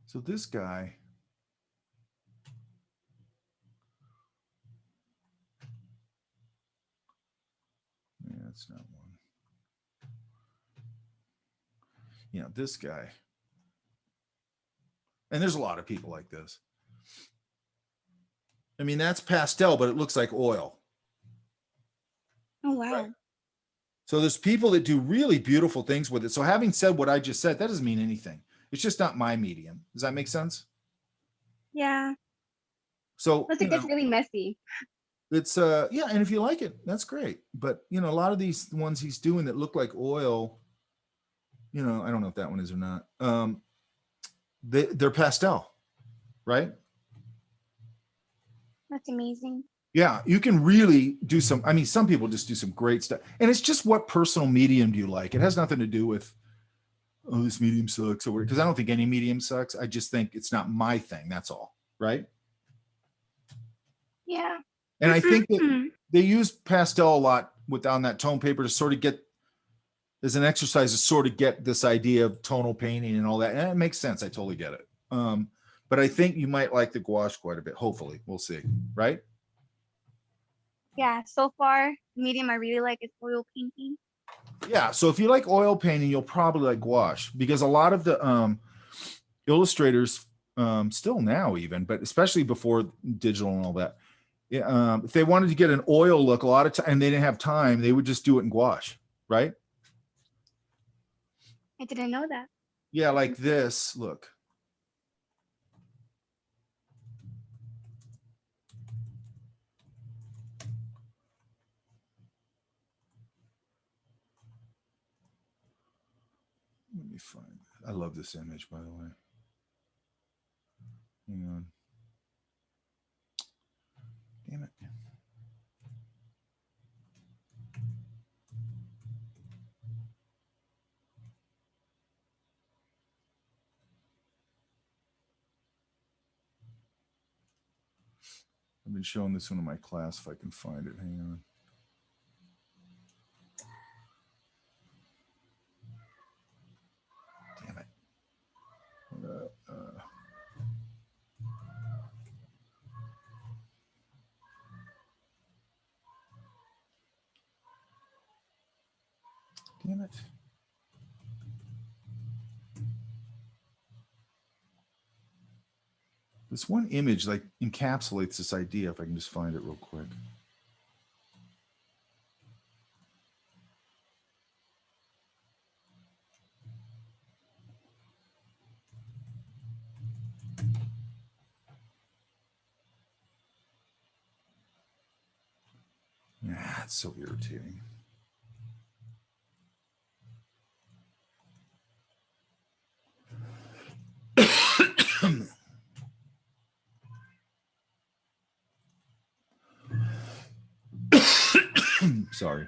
So this guy, yeah, that's not one. This guy. And there's a lot of people like this. I mean, that's pastel, but it looks like oil. Oh, wow. Right? So there's people that do really beautiful things with it. So having said what I just said, that doesn't mean anything. It's just not my medium. Does that make sense? Yeah. So, Plus you it gets know, really messy. it's yeah, and if you like it, that's great. But you know, a lot of these ones he's doing that look like oil, you know, I don't know if that one is or not. They're pastel, right? That's amazing. Yeah, you can really do some. I mean, some people just do some great stuff, and it's just what personal medium do you like. It has nothing to do with, oh, this medium sucks or whatever. Because I don't think any medium sucks. I just think it's not my thing. That's all, right? Yeah. And I think that they use pastel a lot with on that tone paper to sort of get, as an exercise to sort of get this idea of tonal painting and all that. And it makes sense. I totally get it. But I think you might like the gouache quite a bit. Hopefully, we'll see. Right? Yeah. So far, medium I really like is oil painting. Yeah. So if you like oil painting, you'll probably like gouache, because a lot of the illustrators, still now even, but especially before digital and all that, if they wanted to get an oil look, a lot of time, and they didn't have time, they would just do it in gouache, right? I didn't know that. Yeah, like this. Look. Let me find it. I love this image, by the way. Hang on. Damn it. I've been showing this one in my class if I can find it. Hang on. Damn it. Damn it. This one image like encapsulates this idea, if I can just find it real quick. Yeah, it's so irritating. Sorry.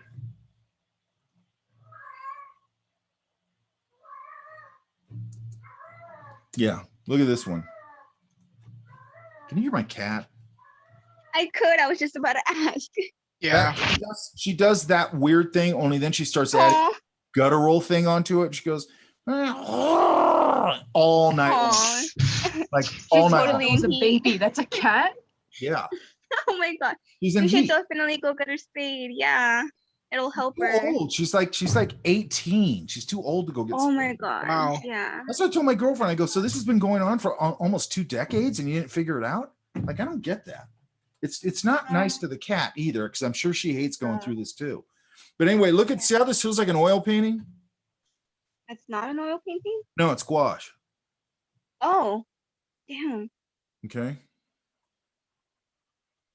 Yeah, look at this one. Can you hear my cat? I could. I was just about to ask. Yeah. She does that weird thing, only then she starts adding Aw. guttural thing onto it. She goes all night long. Aw. Like She's all night totally long. That was a in heat. baby. That's a cat? Yeah. Oh my god. She's in We should heat. definitely go get her spayed. Yeah. It'll help Too her. old. She's like 18. She's too old to go get Oh my spayed. god. Wow. Yeah. That's what I told my girlfriend. I go, so this has been going on for almost 2 decades and you didn't figure it out? Like, I don't get that. It's not nice to the cat either, because I'm sure she hates going through this too. But anyway, look at, see how this feels like an oil painting? That's not an oil painting? No, it's gouache. Oh. Damn. Okay.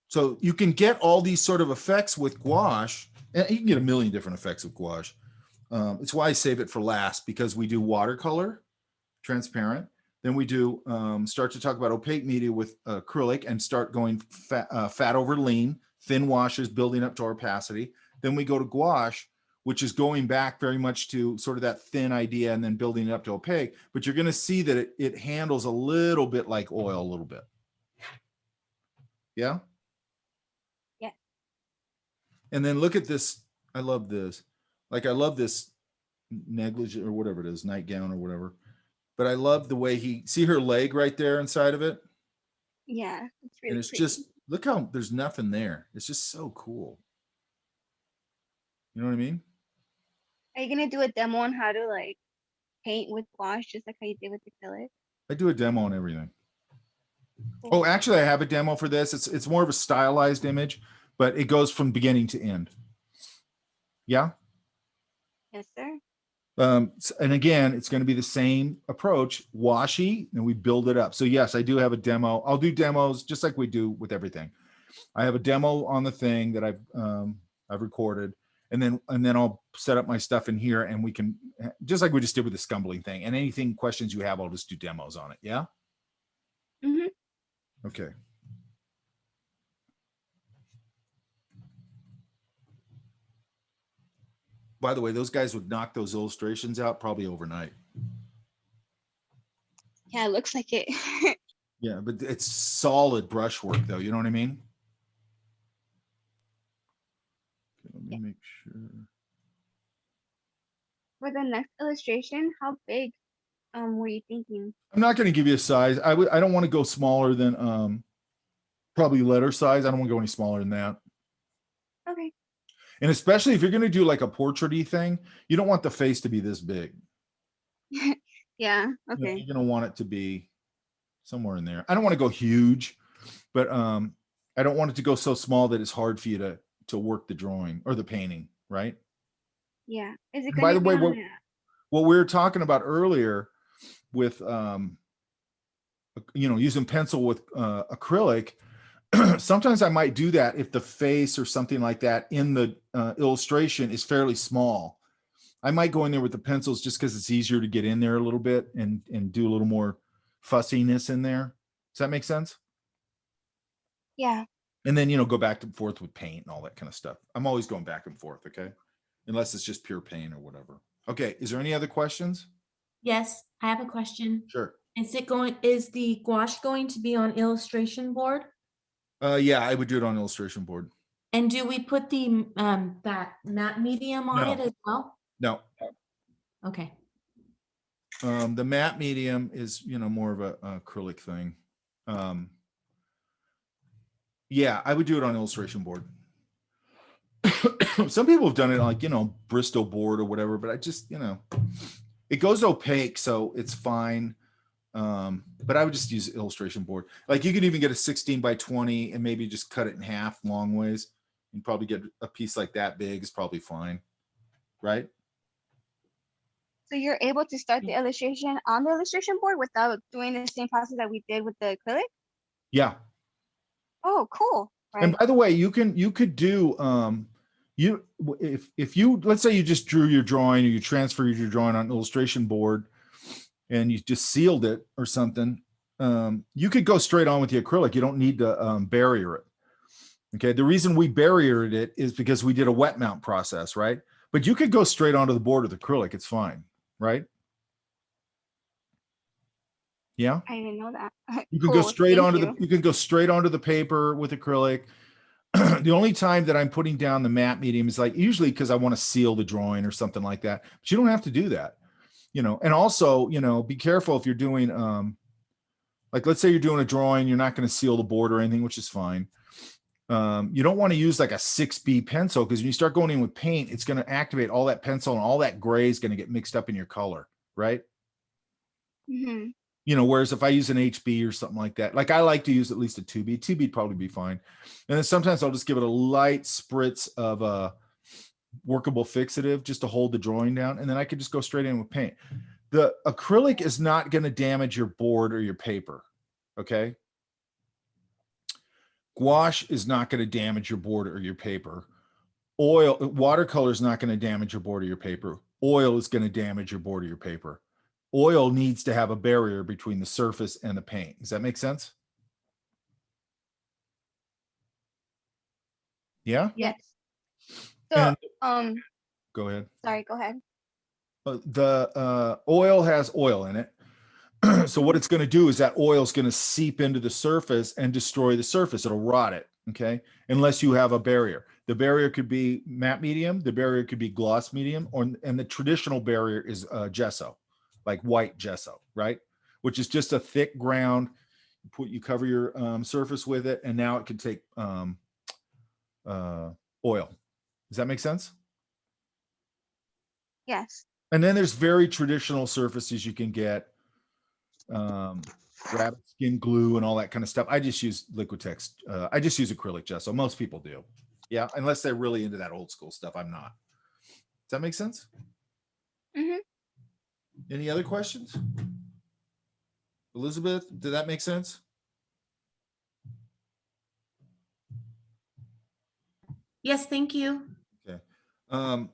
So you can get all these sort of effects with gouache, and you can get a million different effects with gouache. It's why I save it for last, because we do watercolor, transparent. Then we do start to talk about opaque media with acrylic and start going fat over lean, thin washes building up to opacity. Then we go to gouache, which is going back very much to sort of that thin idea and then building it up to opaque. But you're going to see that it handles a little bit like oil, a little bit. Yeah? Yeah. And then look at this. I love this. Like, I love this negligee or whatever it is, nightgown or whatever. But I love the way he, see her leg right there inside of it? Yeah. It's really And it's pretty. just, look how there's nothing there. It's just so cool. You know what I mean? Are you gonna do a demo on how to like paint with gouache just like how you did with acrylic? I do a demo on everything. Cool. Oh, actually, I have a demo for this. It's more of a stylized image, but it goes from beginning to end. Yeah? Yes, sir. And again, it's going to be the same approach, washi, and we build it up. So yes, I do have a demo. I'll do demos just like we do with everything. I have a demo on the thing that I've recorded, and then I'll set up my stuff in here, and we can, just like we just did with the scumbling thing, and anything questions you have, I'll just do demos on it. Yeah. Mhm. Okay. By the way, those guys would knock those illustrations out probably overnight. Yeah, it looks like it. Yeah, but it's solid brushwork though. You know what I mean? Okay, let me Yeah. make sure. For the next illustration, how big were you thinking? I'm not going to give you a size. I don't want to go smaller than probably letter size. I don't want to go any smaller than that. Okay. And especially if you're going to do like a portrait-y thing, you don't want the face to be this big. Yeah. You know, Okay. you're going to want it to be somewhere in there. I don't want to go huge, but I don't want it to go so small that it's hard for you to work the drawing or the painting, right? Yeah. Is it And by going the to be way, on what we were talking about earlier with using pencil with acrylic, sometimes I might do that if the face or something like that in the illustration is fairly small. I might go in there with the pencils just because it's easier to get in there a little bit and do a little more fussiness in there. Does that make sense? Yeah. And then, go back and forth with paint and all that kind of stuff. I'm always going back and forth, okay? Unless it's just pure paint or whatever. Okay, is there any other questions? Yes, I have a question. Sure. Is the gouache going to be on illustration board? Yeah, I would do it on illustration board. And do we put the that matte medium on No. it as well? No. Okay. The matte medium is, more of a acrylic thing. Yeah, I would do it on illustration board. Some people have done it on, like, Bristol board or whatever, but I just, it goes opaque, so it's fine. But I would just use illustration board. Like, you could even get a 16x20 and maybe just cut it in half long ways. You probably get a piece like that big is probably fine, right? So you're able to start the illustration on the illustration board without doing the same process that we did with the acrylic? Yeah. Oh, cool. Right. And by the way, you could do if you, let's say you just drew your drawing or you transferred your drawing on illustration board and you just sealed it or something, you could go straight on with the acrylic. You don't need to barrier it. Okay. The reason we barriered it is because we did a wet mount process, right? But you could go straight onto the board with acrylic. It's fine, right? Yeah. I didn't know that. You can Cool, go straight thank onto you. you can go straight onto the paper with acrylic. The only time that I'm putting down the matte medium is like usually because I want to seal the drawing or something like that. But you don't have to do that, And also, be careful if you're doing like, let's say you're doing a drawing, you're not going to seal the board or anything, which is fine. You don't want to use like a 6B pencil because when you start going in with paint, it's going to activate all that pencil and all that gray is going to get mixed up in your color, right? Mm-hmm. Whereas if I use an HB or something like that, like I like to use at least a 2B. 2B would probably be fine. And then sometimes I'll just give it a light spritz of a workable fixative just to hold the drawing down. And then I could just go straight in with paint. The acrylic is not going to damage your board or your paper. Okay. Gouache is not going to damage your board or your paper. Watercolor is not going to damage your board or your paper. Oil is going to damage your board or your paper. Oil needs to have a barrier between the surface and the paint. Does that make sense? Yeah? Yes. So, And, go ahead. sorry, go ahead. The oil has oil in it. So what it's going to do is that oil is going to seep into the surface and destroy the surface. It'll rot it. Okay. Unless you have a barrier. The barrier could be matte medium. The barrier could be gloss medium, and the traditional barrier is gesso. Like white gesso, right? Which is just a thick ground. You cover your surface with it, and now it can take oil. Does that make sense? Yes. And then there's very traditional surfaces you can get, rabbit skin glue and all that kind of stuff. I just use Liquitex. I just use acrylic gesso. Most people do. Yeah, unless they're really into that old school stuff. I'm not. Does that make sense? Mhm. Any other questions? Elizabeth, did that make sense? Yes, thank you. Okay. And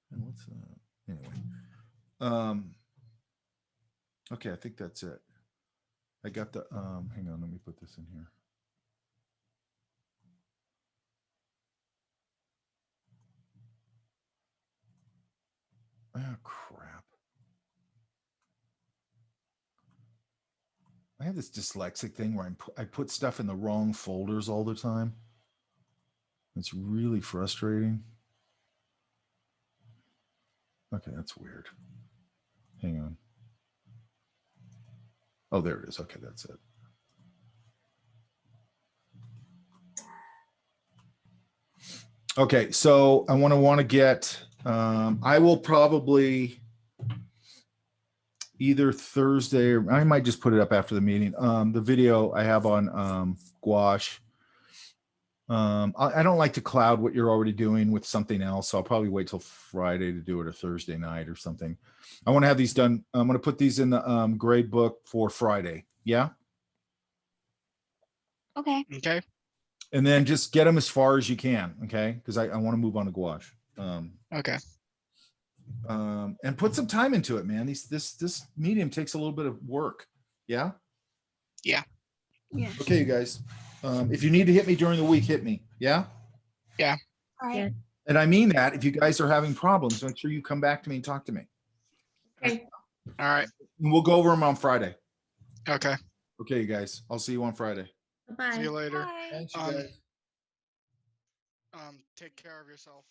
what's anyway? Okay, I think that's it. I got the hang on, let me put this in here. Oh crap. I have this dyslexic thing where I put stuff in the wrong folders all the time. It's really frustrating. Okay, that's weird. Hang on. Oh, there it is. Okay, that's it. Okay, so I want to get, I will probably either Thursday, or I might just put it up after the meeting. The video I have on Gouache. I don't like to cloud what you're already doing with something else, so I'll probably wait till Friday to do it, or Thursday night or something. I want to have these done. I'm going to put these in the grade book for Friday. Yeah. Okay. Okay. And then just get them as far as you can. Okay. Because I want to move on to Gouache. Okay. And put some time into it, man. This medium takes a little bit of work. Yeah. Yeah. Yeah. Okay, you guys. If you need to hit me during the week, hit me. Yeah. Yeah. All right. Yeah. And I mean that. If you guys are having problems, make sure you come back to me and talk to me. Okay. All right. And we'll go over them on Friday. Okay. Okay, you guys. I'll see you on Friday. See you Bye. later. Bye. Thanks, you Um, guys. Take care of yourself.